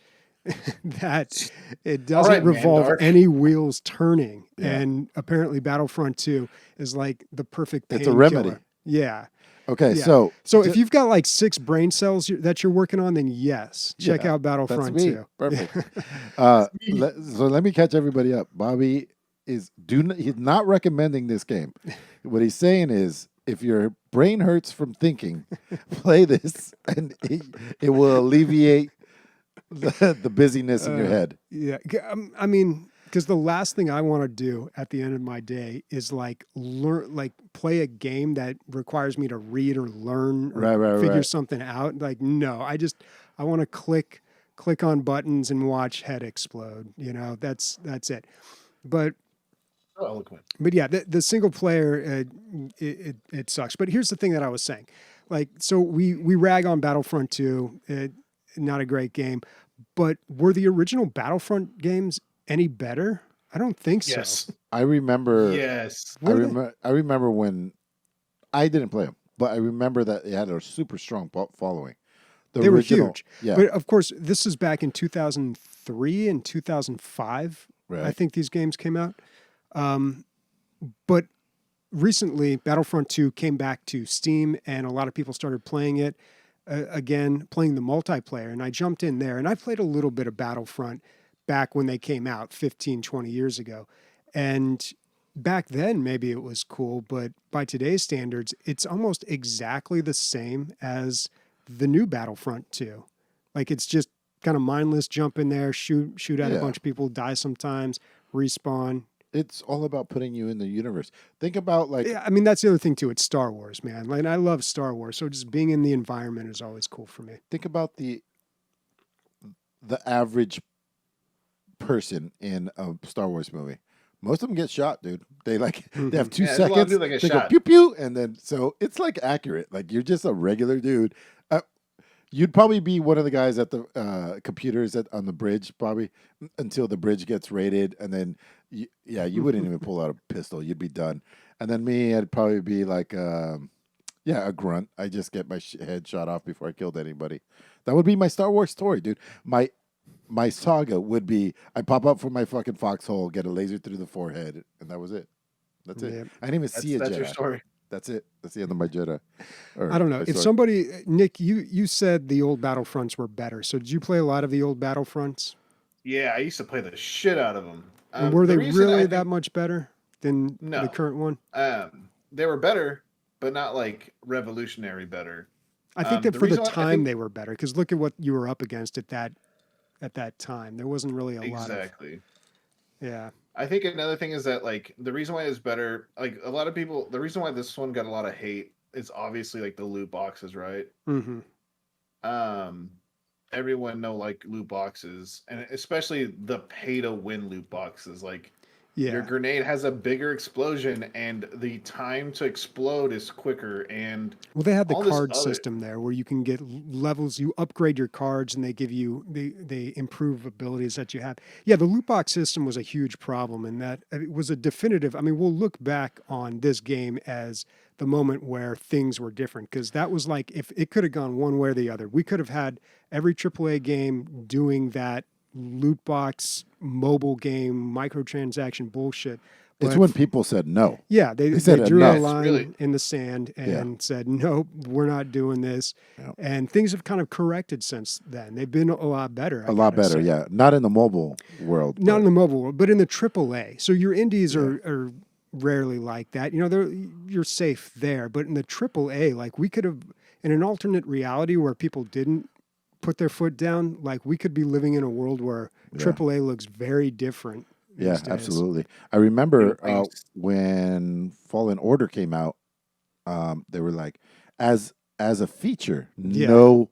A: that it doesn't revolve any wheels turning. Yeah. And apparently Battlefront 2 is like the perfect painkiller.
C: It's a remedy.
A: Yeah.
C: Okay,
A: yeah.
C: so
A: if you've got like 6 brain cells that you're working on, then yes, check out Battlefront 2.
C: Perfect. So let me catch everybody up. Bobby he's not recommending this game. What he's saying is, if your brain hurts from thinking, play this, and it will alleviate the busyness in your head.
A: Yeah, I mean, because the last thing I want to do at the end of my day is play a game that requires me to read or learn or figure something out. Like, no, I want to click on buttons and watch head explode. That's it. But
B: eloquent.
A: But yeah, the single player it sucks. But here's the thing that I was saying. Like, so we rag on Battlefront 2, not a great game, but were the original Battlefront games any better? I don't think so.
B: Yes.
C: I remember.
B: Yes.
C: I remember when I didn't play them, but I remember that it had a super strong following.
A: They were huge.
C: Yeah.
A: But of course, this is back in 2003 and 2005.
C: Right.
A: I think these games came out. But recently, Battlefront 2 came back to Steam, and a lot of people started playing it again, playing the multiplayer. And I jumped in there, and I played a little bit of Battlefront back when they came out 15, 20 years ago. And back then, maybe it was cool, but by today's standards, it's almost exactly the same as the new Battlefront 2. Like, it's just kind of mindless, jump in there, shoot at a bunch of people, die sometimes, respawn.
C: It's all about putting you in the universe. Think about
A: Yeah, I mean, that's the other thing too. It's Star Wars, man. Like, I love Star Wars, so just being in the environment is always cool for me.
C: think about the average person in a Star Wars movie. Most of them get shot, dude. They they have 2 seconds. They go pew pew, and then so it's like accurate. Like you're just a regular dude. You'd probably be one of the guys at the computers on the bridge, probably until the bridge gets raided, and then you wouldn't even pull out a pistol. You'd be done. And then me, I'd probably be like, a grunt. I just get my head shot off before I killed anybody. That would be my Star Wars story, dude. My saga would be I pop up from my fucking foxhole, get a laser through the forehead, and that was it. That's it.
A: Yep.
C: I didn't even see a Jedi.
B: That's your story.
C: That's it. That's the end of my Jedi.
A: I don't know. If somebody, Nick, you said the old Battlefronts were better. So did you play a lot of the old Battlefronts?
B: Yeah, I used to play the shit out of them.
A: And were they really that much better than the current one?
B: They were better, but not like revolutionary better.
A: I think that for the time they were better, because look at what you were up against at that time. There wasn't really a lot of...
B: Exactly.
A: Yeah.
B: I think another thing is that like the reason why it's better, like a lot of people, the reason why this one got a lot of hate is obviously like the loot boxes, right?
A: Mm-hmm.
B: Everyone know like loot boxes, and especially the pay to win loot boxes. Like your grenade has a bigger explosion, and the time to explode is quicker. And
A: well, they had the card system there where you can get levels. You upgrade your cards, and they give you they improve abilities that you have. Yeah, the loot box system was a huge problem, and that it was a definitive. I mean, we'll look back on this game as the moment where things were different, because that was like if it could have gone one way or the other. We could have had every AAA game doing that loot box mobile game microtransaction bullshit. But
C: it's when people said no.
A: Yeah, they
C: said
A: drew
C: enough.
A: a line in the sand and said, nope, we're not doing this. Yep. And things have kind of corrected since then. They've been a lot better.
C: A lot better, yeah. Not in the mobile world.
A: Not in the mobile world, but in the AAA. So your indies are rarely like that. You know, you're safe there. But in the AAA, like we could have, in an alternate reality where people didn't put their foot down, like we could be living in a world where AAA looks very different.
C: Yeah, absolutely. I remember when Fallen Order came out, they were like, as a feature, no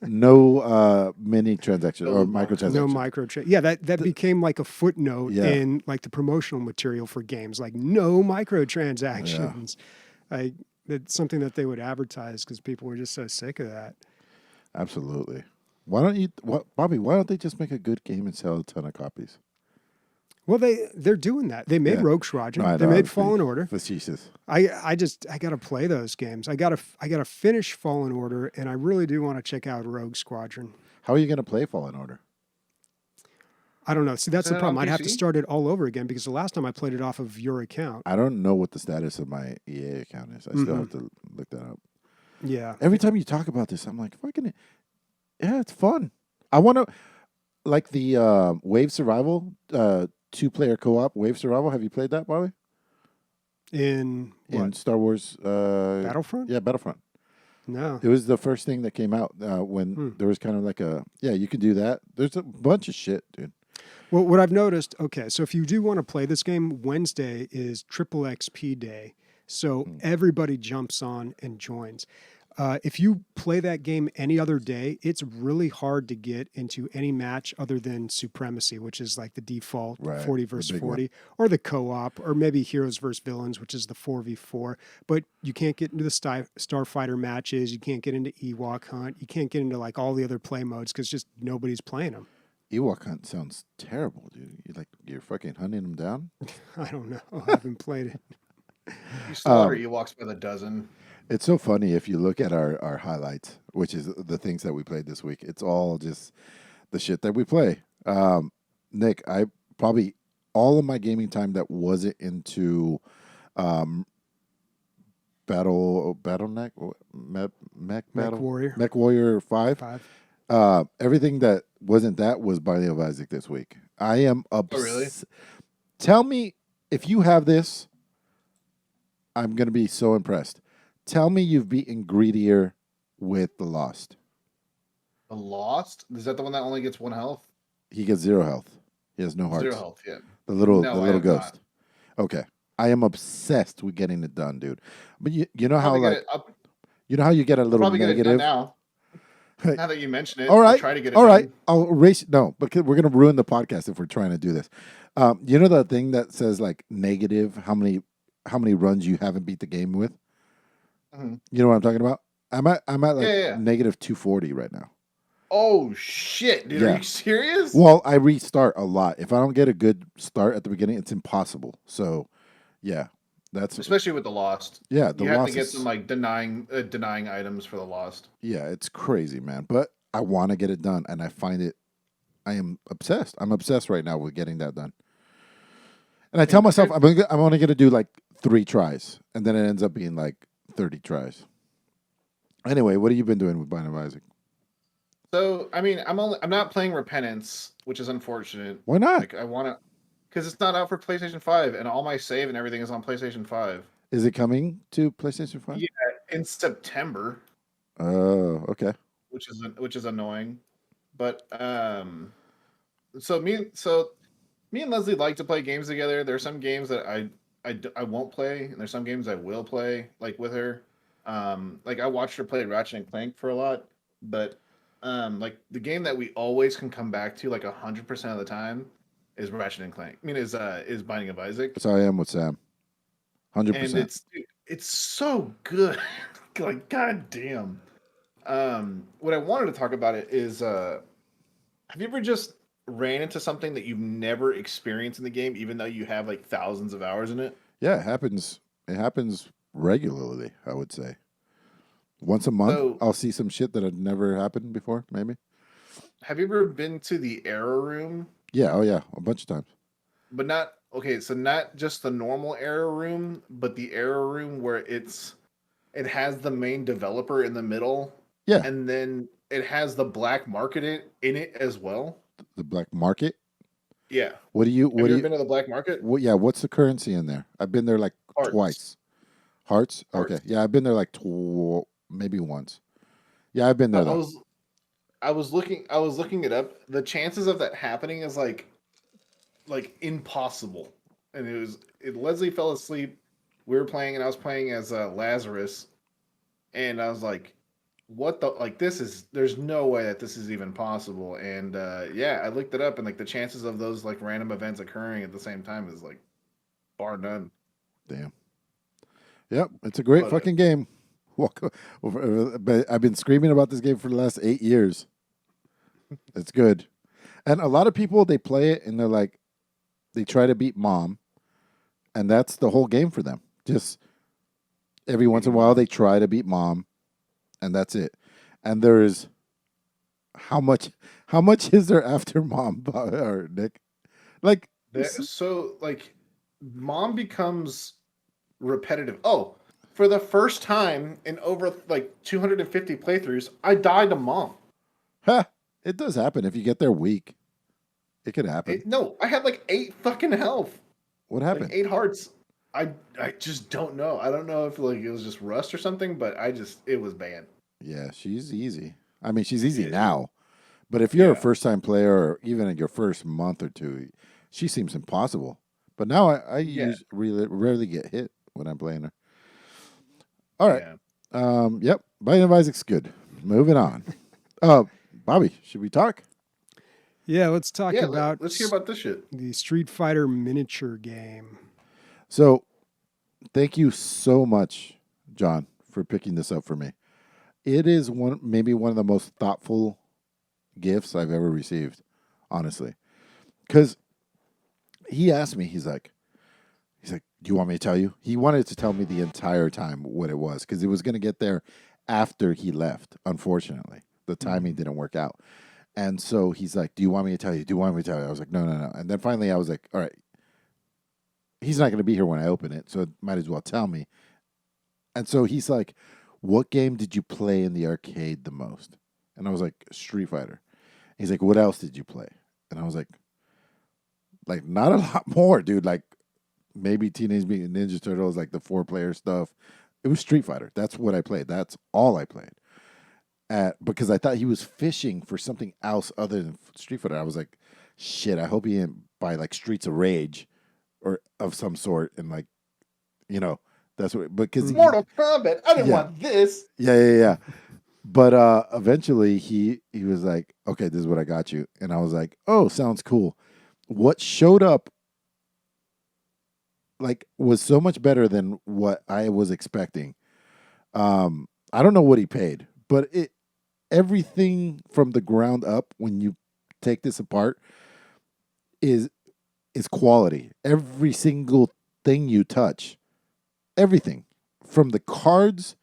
C: mini transactions or microtransactions.
A: No microtransactions. Yeah, that became like a footnote in like the promotional material for games, like no microtransactions. It's something that they would advertise because people were just so sick of that.
C: Absolutely. Bobby, why don't they just make a good game and sell a ton of copies?
A: Well, they're doing that. They made Rogue Squadron. They made Fallen Order.
C: Facetious.
A: I got to play those games. I got to finish Fallen Order, and I really do want to check out Rogue Squadron.
C: How are you going to play Fallen Order?
A: I don't know. See, that's the problem. I'd have to start it all over again because the last time I played it off of your account.
C: I don't know what the status of my EA account is. I still have to look that up.
A: Yeah.
C: Every time you talk about this, I'm like, fucking, yeah, it's fun. I want to, like the Wave Survival, 2-player co-op Wave Survival. Have you played that, Bobby?
A: In
C: Star Wars
A: Battlefront?
C: Yeah, Battlefront.
A: No.
C: It was the first thing that came out when there was kind of like you can do that. There's a bunch of shit, dude.
A: Well, what I've noticed, so if you do want to play this game, Wednesday is Triple XP Day. So everybody jumps on and joins. If you play that game any other day, it's really hard to get into any match other than Supremacy, which is like the default 40 versus 40, or the co-op, or maybe Heroes versus Villains, which is the 4v4. But you can't get into the Starfighter matches. You can't get into Ewok Hunt. You can't get into like all the other play modes because just nobody's playing them.
C: Ewok Hunt sounds terrible, dude. You're fucking hunting them down?
A: I don't know. I haven't played it.
B: You slaughter Ewoks by the dozen.
C: It's so funny if you look at our highlights, which is the things that we played this week. It's all just the shit that we play. Nick, I probably all of my gaming time that wasn't into Mech
A: Warrior.
C: Mech Warrior 5. Everything that wasn't that was Binding of Isaac this week. I am
B: Oh, really?
C: Tell me if you have this. I'm gonna be so impressed. Tell me you've beaten Greedier with the Lost.
B: The Lost? Is that the one that only gets 1 health?
C: He gets 0 health. He has no hearts.
B: 0 health, yeah.
C: The little
B: No,
C: the
B: I
C: little
B: have
C: ghost.
B: not.
C: Okay. I am obsessed with getting it done, dude. But you know how
B: Probably
C: like you know how you get a little
B: probably get it done
C: negative.
B: now. Now that you mention it,
C: All right,
B: I'll try to get it
C: all
B: done.
C: right. I'll erase. No, because we're gonna ruin the podcast if we're trying to do this. You know the thing that says like negative how many runs you haven't beat the game with.
B: Mm-hmm.
C: You know what I'm talking about? I'm at like
B: Yeah.
C: negative 240 right now.
B: Oh shit, dude!
C: Yeah.
B: Are you serious?
C: Well, I restart a lot. If I don't get a good start at the beginning, it's impossible. So, yeah, that's
B: especially with the Lost.
C: Yeah, the
B: you have
C: Lost
B: to get
C: is-
B: some like denying items for the Lost.
C: yeah, it's crazy, man. But I want to get it done, and I find it. I am obsessed. I'm obsessed right now with getting that done. And I tell myself I'm only going to do like 3 tries, and then it ends up being like 30 tries. Anyway, what have you been doing with Binding of Isaac?
B: So I mean, I'm not playing Repentance, which is unfortunate.
C: Why not?
B: Like I want to, because it's not out for PlayStation 5, and all my save and everything is on PlayStation 5.
C: Is it coming to PlayStation 5?
B: Yeah, in September.
C: Oh, okay.
B: Which is annoying, but so me and Leslie like to play games together. There are some games that I won't play, and there's some games I will play like with her. Like I watched her play Ratchet and Clank for a lot, but like the game that we always can come back to like 100% of the time is Ratchet and Clank. I mean, is Binding of Isaac.
C: So I am with Sam. 100%.
B: And it's so good. Like goddamn. What I wanted to talk about it is have you ever just ran into something that you've never experienced in the game, even though you have like thousands of hours in it?
C: Yeah, it happens. It happens regularly, I would say. Once a month, I'll see some shit that had never happened before, maybe.
B: Have you ever been to the error room?
C: Yeah, oh yeah, a bunch of times.
B: But not just the normal error room, but the error room where it has the main developer in the middle.
C: Yeah.
B: And then it has the black market in it as well.
C: The black market?
B: Yeah.
C: What do you
B: Have you ever been to the black market?
C: Yeah, what's the currency in there? I've been there like twice. Hearts? Okay. Yeah, I've been there like maybe once. Yeah, I've been there though.
B: I was looking it up. The chances of that happening is like impossible. And Leslie fell asleep. We were playing and I was playing as Lazarus. And I was like, what the, like, there's no way that this is even possible. And yeah, I looked it up and like the chances of those like random events occurring at the same time is like bar none.
C: Damn. Yep, it's a great fucking game. I've been screaming about this game for the last 8 years. It's good. And a lot of people, they play it and they're like, they try to beat mom. And that's the whole game for them. Just every once in a while, they try to beat mom. And that's it. And there's how much is there after mom, or Nick? Like,
B: so like mom becomes repetitive. Oh, for the first time in over like 250 playthroughs, I died to mom.
C: Huh. It does happen if you get there weak. It could happen.
B: No, I had like 8 fucking health.
C: What happened?
B: Like 8 hearts. I just don't know. I don't know if like it was just rust or something, but it was bad.
C: Yeah, she's easy. I mean, she's easy now. But if you're a first-time player or even in your first month or two, she seems impossible. But now I rarely get hit when I'm playing her. All right. Yeah. Yep. Binding of Isaac's good. Moving on. Bobby, should we talk?
A: Yeah, let's talk about...
B: Let's hear about this shit.
A: The Street Fighter miniature game.
C: So, thank you so much, John, for picking this up for me. It is maybe one of the most thoughtful gifts I've ever received, honestly. Because he asked me, he's like, Do you want me to tell you? He wanted to tell me the entire time what it was because it was going to get there after he left. Unfortunately, the timing didn't work out. And so he's like, "Do you want me to tell you? Do you want me to tell you?" I was like, "No, no, no." And then finally, I was like, "All right, he's not going to be here when I open it, so might as well tell me." And so he's like, "What game did you play in the arcade the most?" And I was like, "Street Fighter." He's like, "What else did you play?" And I was like not a lot more, dude. Like maybe Teenage Mutant Ninja Turtles, like the 4-player stuff. It was Street Fighter. That's what I played. That's all I played. Because I thought he was fishing for something else other than Street Fighter. I was like, shit, I hope he didn't buy like Streets of Rage or of some sort. And like, that's what, because
B: Mortal Kombat. I didn't
C: Yeah.
B: want this.
C: yeah. But eventually he was like, okay, this is what I got you. And I was like, oh, sounds cool. What showed up like was so much better than what I was expecting. I don't know what he paid, but everything from the ground up when you take this apart is quality. Every single thing you touch, everything from the cards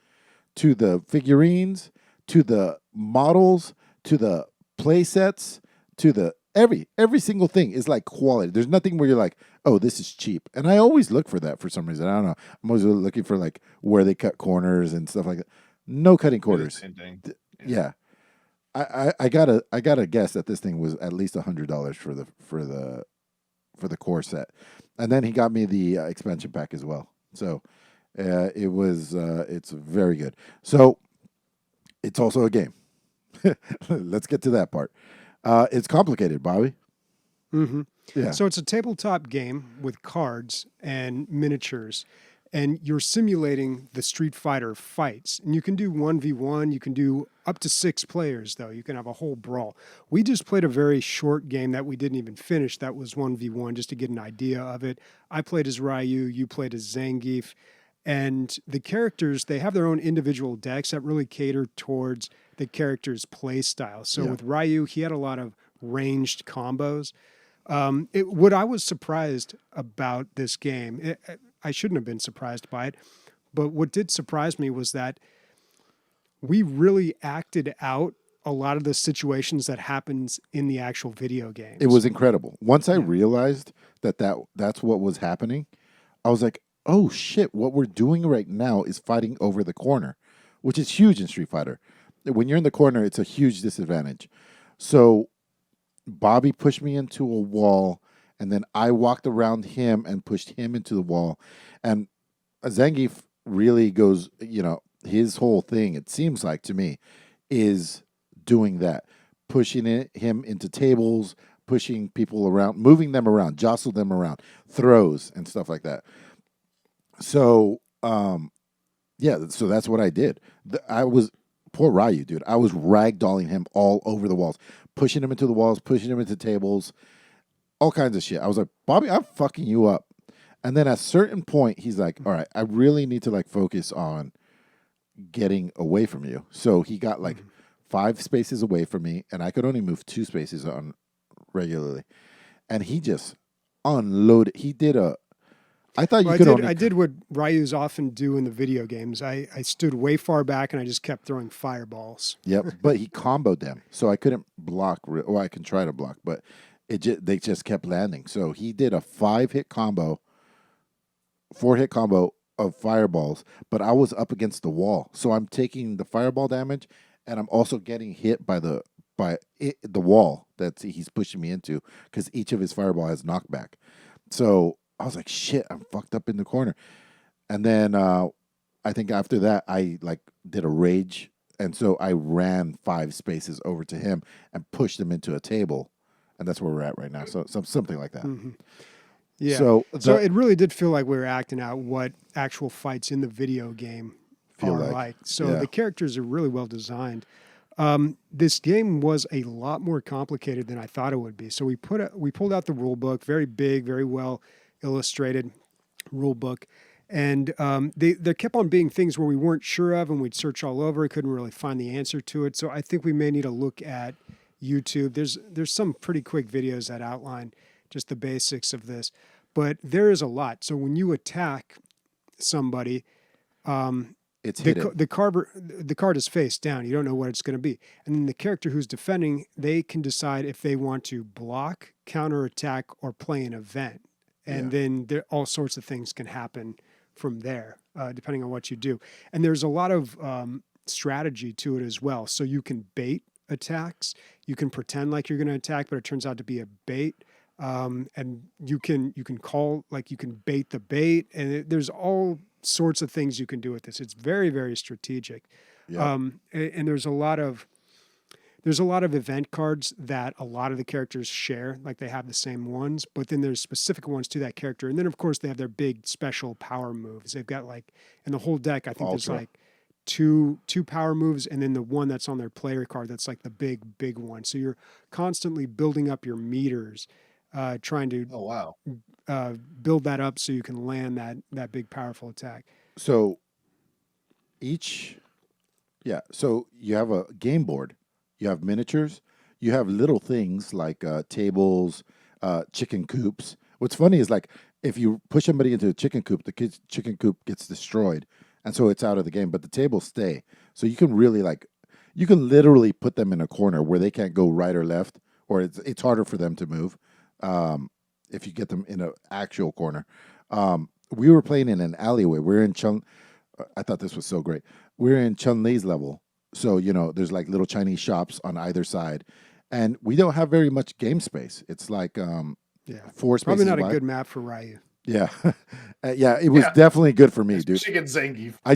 C: to the figurines to the models to the play sets to the every single thing is like quality. There's nothing where you're like, oh, this is cheap. And I always look for that for some reason. I don't know. I'm always looking for like where they cut corners and stuff like that. No cutting corners. Yeah. I gotta guess that this thing was at least $100 for the core set, and then he got me the expansion pack as well. So it's very good. So it's also a game. Let's get to that part. It's complicated, Bobby.
A: Mm-hmm.
C: Yeah.
A: So it's a tabletop game with cards and miniatures, and you're simulating the Street Fighter fights. And you can do 1v1, you can do up to 6 players, though. You can have a whole brawl. We just played a very short game that we didn't even finish. That was 1v1, just to get an idea of it. I played as Ryu, you played as Zangief. And the characters, they have their own individual decks that really cater towards the character's play style. So with Ryu, he had a lot of ranged combos. What I was surprised about this game, I shouldn't have been surprised by it, but what did surprise me was that we really acted out a lot of the situations that happens in the actual video games.
C: It was incredible. Once I realized that's what was happening, I was like, oh shit, what we're doing right now is fighting over the corner, which is huge in Street Fighter. When you're in the corner, it's a huge disadvantage. So Bobby pushed me into a wall, and then I walked around him and pushed him into the wall. And Zangief really goes, his whole thing, it seems like to me, is doing that, pushing him into tables, pushing people around, moving them around, jostle them around, throws and stuff like that. So, so that's what I did. Poor Ryu, dude. I was ragdolling him all over the walls, pushing him into the walls, pushing him into tables, all kinds of shit. I was like, Bobby, I'm fucking you up. And then at a certain point, he's like, all right, I really need to like focus on getting away from you. So he got like 5 spaces away from me, and I could only move 2 spaces on regularly. And he just unloaded. He did I thought you could
A: I did what Ryu's often do in the video games. I stood way far back and I just kept throwing fireballs.
C: Yep, but he comboed them, so I couldn't block. Well, I can try to block, but they just kept landing. So he did a 4-hit combo of fireballs, but I was up against the wall, so I'm taking the fireball damage, and I'm also getting hit by the wall that he's pushing me into because each of his fireball has knockback. So I was like, shit, I'm fucked up in the corner. And then I think after that, I like did a rage. And so I ran 5 spaces over to him and pushed him into a table. And that's where we're at right now. So something like that.
A: Mm-hmm. Yeah.
C: So
A: it really did feel like we were acting out what actual fights in the video game are like. So the characters are really well designed. This game was a lot more complicated than I thought it would be. So we pulled out the rule book, very big, very well illustrated rule book, and there kept on being things where we weren't sure of, and we'd search all over, couldn't really find the answer to it. So I think we may need to look at YouTube. There's some pretty quick videos that outline just the basics of this. but there is a lot. So when you attack somebody,
C: It's hidden.
A: the card is face down. You don't know what it's going to be. And then the character who's defending, they can decide if they want to block, counterattack, or play an event. And then all sorts of things can happen from there, depending on what you do. And there's a lot of strategy to it as well. So you can bait attacks. You can pretend like you're going to attack, but it turns out to be a bait. And you can call, like you can bait the bait. And there's all sorts of things you can do with this. It's very, very strategic.
C: Yeah.
A: And there's a lot of event cards that a lot of the characters share, like they have the same ones, but then there's specific ones to that character. And then of course they have their big special power moves. They've got like in the whole deck, I think there's like two power moves, and then the one that's on their player card that's like the big one. So you're constantly building up your meters, trying to build that up so you can land that big powerful attack.
C: So so you have a game board, you have miniatures, you have little things like tables, chicken coops. What's funny is like if you push somebody into a chicken coop, the kid's chicken coop gets destroyed, and so it's out of the game, but the tables stay. So you can really you can literally put them in a corner where they can't go right or left, or it's harder for them to move. If you get them in an actual corner. We were playing in an alleyway. We're in I thought this was so great. We're in Chun-Li's level. So, there's like little Chinese shops on either side. And we don't have very much game space. It's like 4 spaces
A: Probably not
C: wide.
A: a good map for Ryu.
C: Yeah. It was definitely good for me, dude.
B: Chicken Zangief.
C: I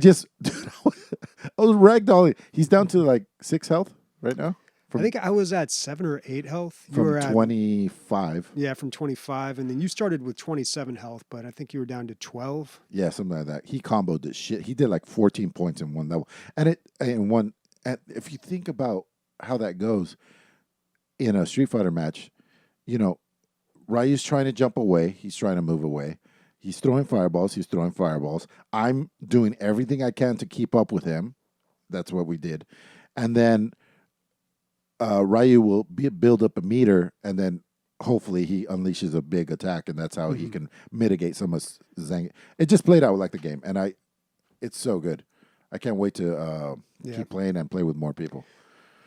C: was ragdolling. He's down to like 6 health right now.
A: I think I was at 7 or 8 health. You
C: From
A: were at
C: 25.
A: Yeah, from 25. And then you started with 27 health, but I think you were down to 12.
C: Yeah, something like that. He comboed this shit. He did like 14 points in one level. And if you think about how that goes in a Street Fighter match, Ryu's trying to jump away. He's trying to move away. He's throwing fireballs. I'm doing everything I can to keep up with him. That's what we did. And then Ryu will build up a meter, and then hopefully he unleashes a big attack, and that's how he can mitigate some of Zang. It just played out like the game, and it's so good. I can't wait to keep playing and play with more people.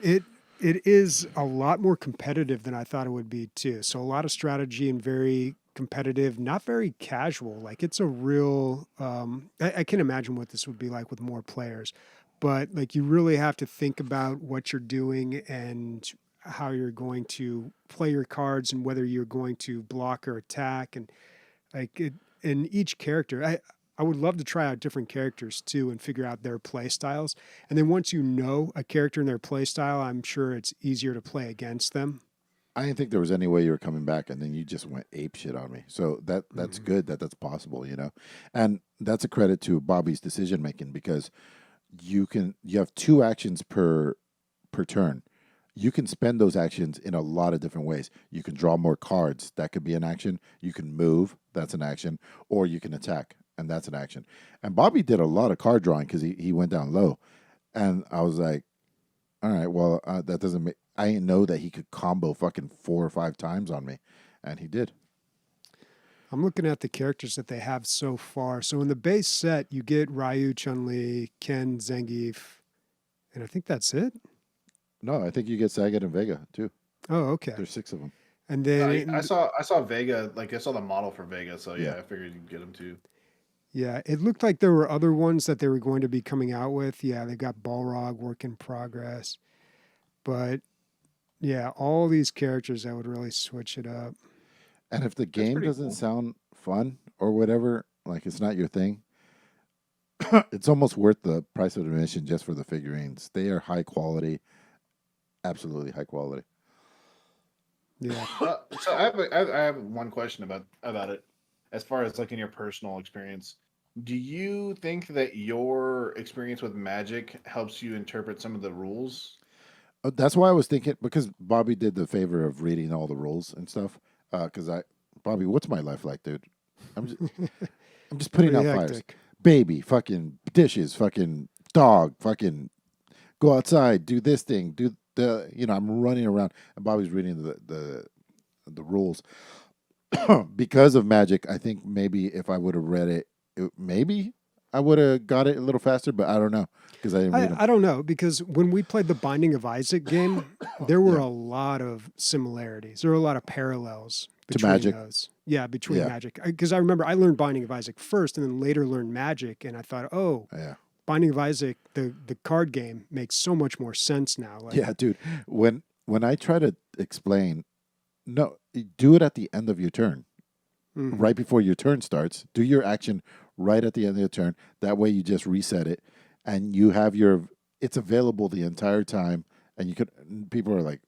A: It is a lot more competitive than I thought it would be too. So a lot of strategy and very competitive, not very casual. Like it's a real. I can imagine what this would be like with more players. But like you really have to think about what you're doing and how you're going to play your cards and whether you're going to block or attack. And like in each character, I would love to try out different characters too and figure out their play styles. And then once you know a character and their play style, I'm sure it's easier to play against them.
C: I didn't think there was any way you were coming back, and then you just went ape shit on me. So that's good that's possible, And that's a credit to Bobby's decision making, because you have 2 actions per turn. You can spend those actions in a lot of different ways. You can draw more cards. That could be an action. You can move. That's an action. Or you can attack, and that's an action. And Bobby did a lot of card drawing because he went down low. And I was like, all right, well, that doesn't make... I didn't know that he could combo fucking 4 or 5 times on me. And he did.
A: I'm looking at the characters that they have so far. So in the base set, you get Ryu, Chun-Li, Ken, Zangief, and I think that's it.
C: No, I think you get Sagat and Vega too.
A: Oh, okay.
C: There's 6 of them.
A: And then
B: I saw Vega, like I saw the model for Vega, so I figured you'd get him too.
A: Yeah, it looked like there were other ones that they were going to be coming out with. Yeah, they've got Balrog, work in progress. But yeah, all these characters that would really switch it up.
C: And if the game doesn't sound fun or whatever, like it's not your thing, it's almost worth the price of admission just for the figurines. They are high quality, absolutely high quality.
A: Yeah.
B: So I have one question about it. As far as like in your personal experience, do you think that your experience with Magic helps you interpret some of the rules?
C: That's why I was thinking, because Bobby did the favor of reading all the rules and stuff. Because Bobby, what's my life like, dude? I'm just putting out fires. Baby, fucking dishes, fucking dog, fucking go outside, do this thing, do the, I'm running around, and Bobby's reading the rules. because of Magic, I think maybe if I would have read it, maybe I would have got it a little faster, but I don't know because I didn't read them.
A: I don't know, because when we played the Binding of Isaac game, there were
C: Yeah.
A: a lot of similarities. There were a lot of parallels
C: To
A: between
C: Magic?
A: those. Yeah, between
C: Yeah.
A: Magic. Because I remember I learned Binding of Isaac first and then later learned Magic. And I thought, oh,
C: Yeah.
A: Binding of Isaac, the card game, makes so much more sense now. Like,
C: Yeah, dude. When I try to explain, no, do it at the end of your turn,
A: mhm.
C: right before your turn starts. Do your action right at the end of your turn. That way, you just reset it, and you have your. It's available the entire time, and you could. People are like,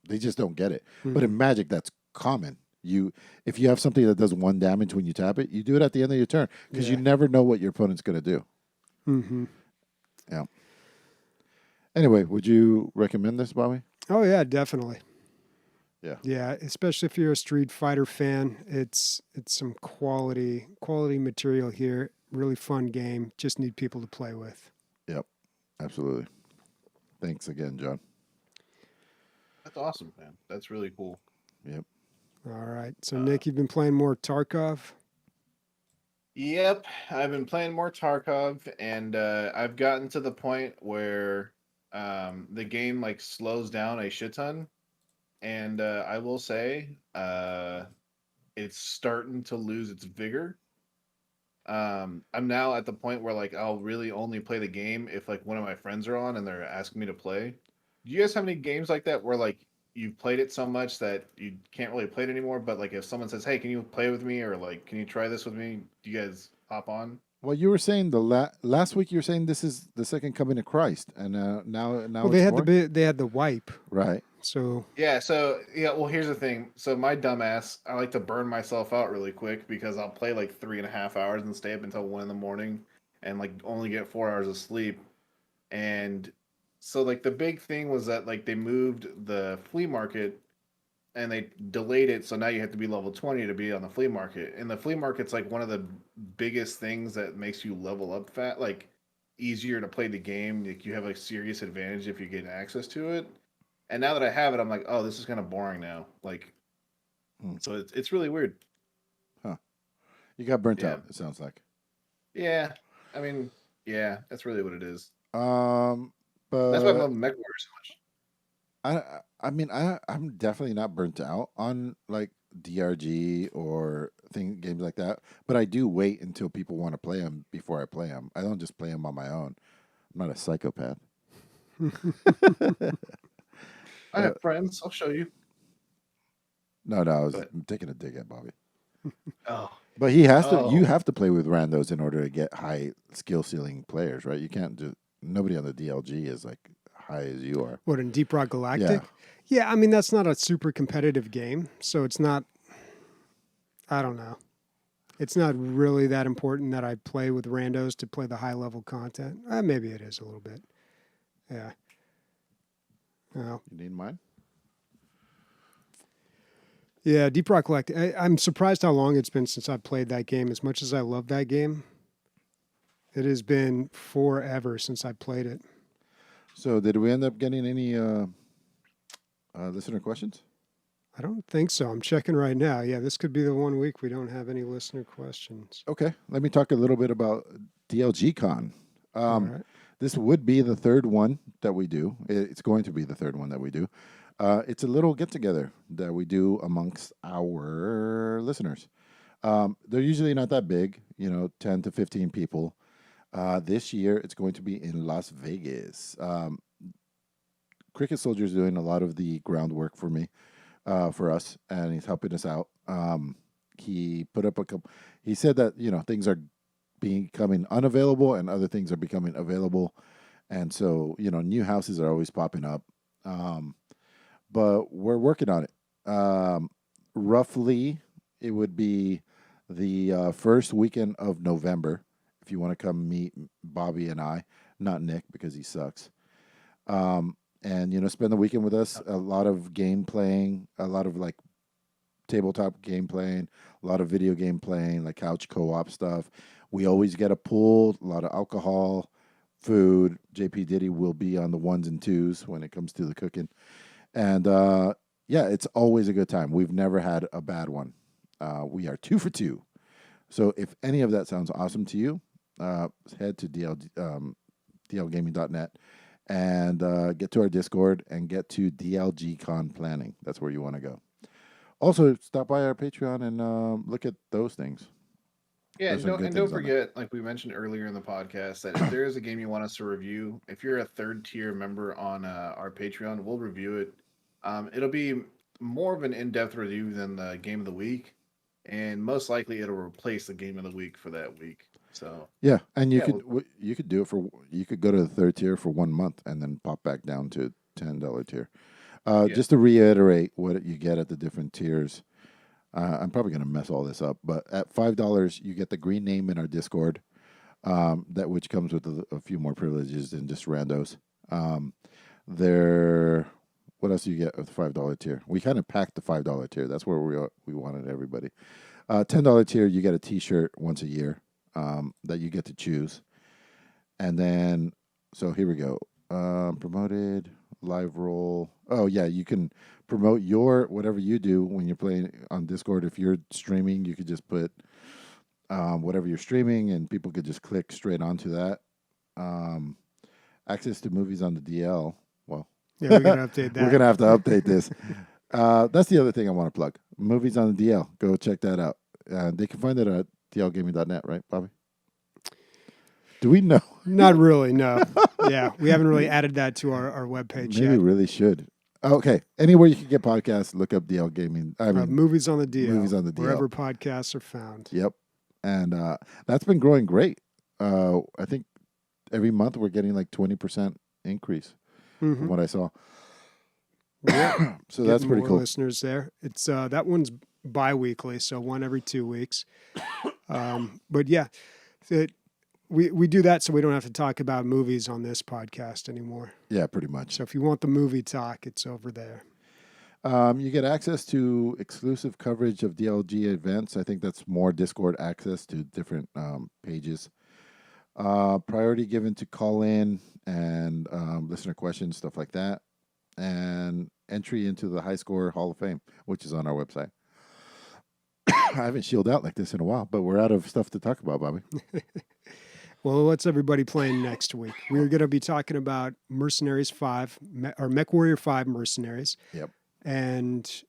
C: they just don't get it. But in Magic, that's common. If you have something that does 1 damage when you tap it, you do it at the end of your turn because you
A: Yeah.
C: never know what your opponent's going to do.
A: Mm-hmm.
C: Yeah. Anyway, would you recommend this, Bobby?
A: Oh, yeah, definitely.
C: Yeah.
A: Yeah, especially if you're a Street Fighter fan, it's some quality material here. Really fun game. Just need people to play with.
C: Yep. Absolutely. Thanks again, John.
B: That's awesome, man. That's really cool.
C: Yep.
A: All right. So Nick, you've been playing more Tarkov.
B: Yep, I've been playing more Tarkov, and I've gotten to the point where the game like slows down a shit ton, and I will say it's starting to lose its vigor. I'm now at the point where like I'll really only play the game if like one of my friends are on and they're asking me to play. Do you guys have any games like that where like you've played it so much that you can't really play it anymore, but like if someone says, "Hey, can you play with me?" or like, "Can you try this with me?" Do you guys hop on?
C: Well, you were saying last week you were saying this is the second coming of Christ, and now
A: Well,
C: it's
A: they had
C: more?
A: they had the wipe.
C: Right.
A: So
B: Yeah, well, here's the thing. So my dumbass, I like to burn myself out really quick because I'll play like 3.5 hours and stay up until 1 in the morning and like only get 4 hours of sleep. And so like the big thing was that like they moved the flea market and they delayed it, so now you have to be level 20 to be on the flea market. And the flea market's like one of the biggest things that makes you level up like easier to play the game. Like you have a serious advantage if you get access to it. And now that I have it, I'm like, oh, this is kind of boring now. Like, so it's really weird.
C: Huh. You got burnt
B: Yeah.
C: out, it sounds like.
B: Yeah, I mean, yeah, that's really what it is.
C: But
B: That's why I love MechWarrior so much.
C: I'm definitely not burnt out on like DRG or games like that. But I do wait until people want to play them before I play them. I don't just play them on my own. I'm not a psychopath.
B: I have friends. I'll show you.
C: No, I was
B: But-
C: taking a dig at Bobby.
B: Oh,
C: But he has to.
B: Oh.
C: You have to play with randos in order to get high skill ceiling players, right? You can't do. Nobody on the DLG is like high as you are.
A: what, in Deep Rock Galactic? Yeah, I mean that's not a super competitive game, so it's not. I don't know. It's not really that important that I play with randos to play the high level content. Maybe it is a little bit. Yeah. Well,
C: You need mine?
A: yeah, Deep Rock Galactic. I'm surprised how long it's been since I've played that game. As much as I love that game, it has been forever since I played it.
C: So, did we end up getting any listener questions?
A: I don't think so. I'm checking right now. Yeah, this could be the 1 week we don't have any listener questions.
C: Okay, let me talk a little bit about DLG Con.
A: All right.
C: This would be the third one that we do. It's going to be the third one that we do. It's a little get together that we do amongst our listeners. They're usually not that big, 10 to 15 people. This year, it's going to be in Las Vegas. Cricket Soldier is doing a lot of the groundwork for me, for us, and he's helping us out. He put up he said that, things are becoming unavailable and other things are becoming available. And so, new houses are always popping up. But we're working on it. Roughly, it would be the first weekend of November if you want to come meet Bobby and I, not Nick because he sucks. And, spend the weekend with us. A lot of game playing, a lot of like tabletop game playing, a lot of video game playing, like couch co-op stuff. We always get a pool, a lot of alcohol, food. JP Diddy will be on the 1s and 2s when it comes to the cooking. And, yeah, it's always a good time. We've never had a bad one. We are 2 for 2. So if any of that sounds awesome to you, head to dlgaming.net and get to our Discord and get to DLG Con Planning. That's where you want to go. Also, stop by our Patreon and look at those things.
B: Yeah, don't forget, like we mentioned earlier in the podcast, that if there is a game you want us to review, if you're a 3rd tier member on our Patreon, we'll review it. It'll be more of an in-depth review than the game of the week, and most likely it'll replace the game of the week for that week. So
C: yeah, and you could do it you could go to the 3rd tier for 1 month and then pop back down to $10 tier. Just to reiterate what you get at the different tiers. I'm probably going to mess all this up, but at $5 you get the green name in our Discord, which comes with a few more privileges than just randos. What else do you get with the $5 tier? We kind of packed the $5 tier. That's where we wanted everybody. $10 tier, you get a T-shirt once a year that you get to choose, and then so here we go. Promoted live roll. Oh yeah, you can promote whatever you do when you're playing on Discord. If you're streaming, you could just put whatever you're streaming, and people could just click straight onto that. Access to movies on the DL. Well,
A: yeah, we're gonna update that.
C: We're gonna have to update this. That's the other thing I want to plug. Movies on the DL. Go check that out. They can find it at dlgaming.net, right, Bobby? Do we know?
A: Not really, no. Yeah, we haven't really added that to our webpage yet.
C: Maybe we really should. Okay, anywhere you can get podcasts, look up DL Gaming.
A: Movies on the DL.
C: Movies on the DL.
A: Wherever podcasts are found.
C: Yep, and that's been growing great. I think every month we're getting like 20% increase from what I saw.
A: Yeah,
C: so that's pretty cool.
A: Listeners there. It's that one's bi-weekly, so one every 2 weeks. But yeah, we do that so we don't have to talk about movies on this podcast anymore.
C: Yeah, pretty much.
A: So if you want the movie talk, it's over there.
C: You get access to exclusive coverage of DLG events. I think that's more Discord access to different pages. Priority given to call in and listener questions, stuff like that. And entry into the High Score Hall of Fame, which is on our website. I haven't shielded out like this in a while, but we're out of stuff to talk about, Bobby.
A: Well, what's everybody playing next week? We're going to be talking about Mercenaries 5, or Mech Warrior 5 Mercenaries.
C: Yep.
A: And,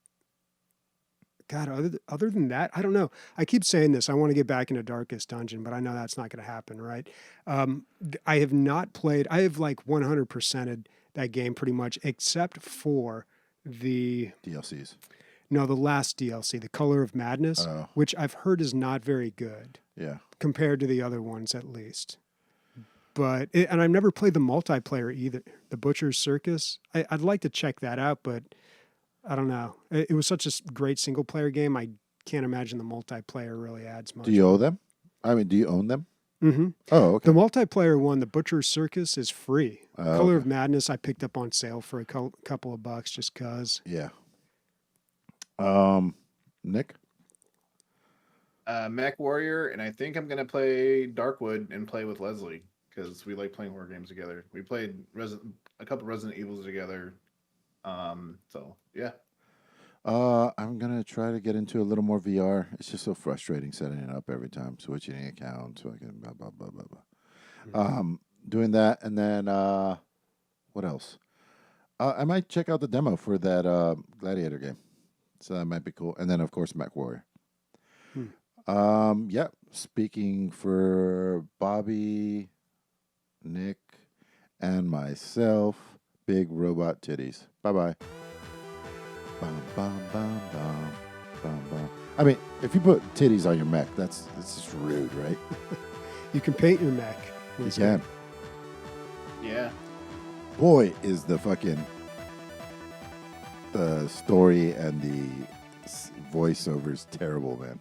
A: God, other than that, I don't know. I keep saying this. I want to get back into Darkest Dungeon, but I know that's not going to happen, right? I have not played. I have like 100%ed that game pretty much, except for the
C: DLCs.
A: No, the last DLC, The Color of Madness, which I've heard is not very good.
C: Yeah.
A: Compared to the other ones, at least. And I've never played the multiplayer either. The Butcher's Circus. I'd like to check that out, but I don't know. It was such a great single player game. I can't imagine the multiplayer really adds much.
C: Do you owe them? Do you own them?
A: Mm-hmm.
C: Oh, okay.
A: The multiplayer one, The Butcher's Circus, is free. Color of
C: Okay.
A: Madness, I picked up on sale for a couple of bucks just because.
C: Yeah. Nick?
B: Mech Warrior, and I think I'm gonna play Darkwood and play with Leslie because we like playing horror games together. We played a couple Resident Evils together. So yeah.
C: I'm gonna try to get into a little more VR. It's just so frustrating setting it up every time, switching accounts, so I can blah blah blah blah blah. Doing that, and then what else? I might check out the demo for that Gladiator game. So that might be cool. And then of course Mech Warrior. Yeah. Speaking for Bobby, Nick, and myself, big robot titties. Bye-bye. Bum, bum, bum, bum, bum, bum. I mean, if you put titties on your mech, that's just rude, right?
A: You can paint your mech.
C: You can.
B: Yeah.
C: Boy, is the fucking story and the voiceovers terrible, man.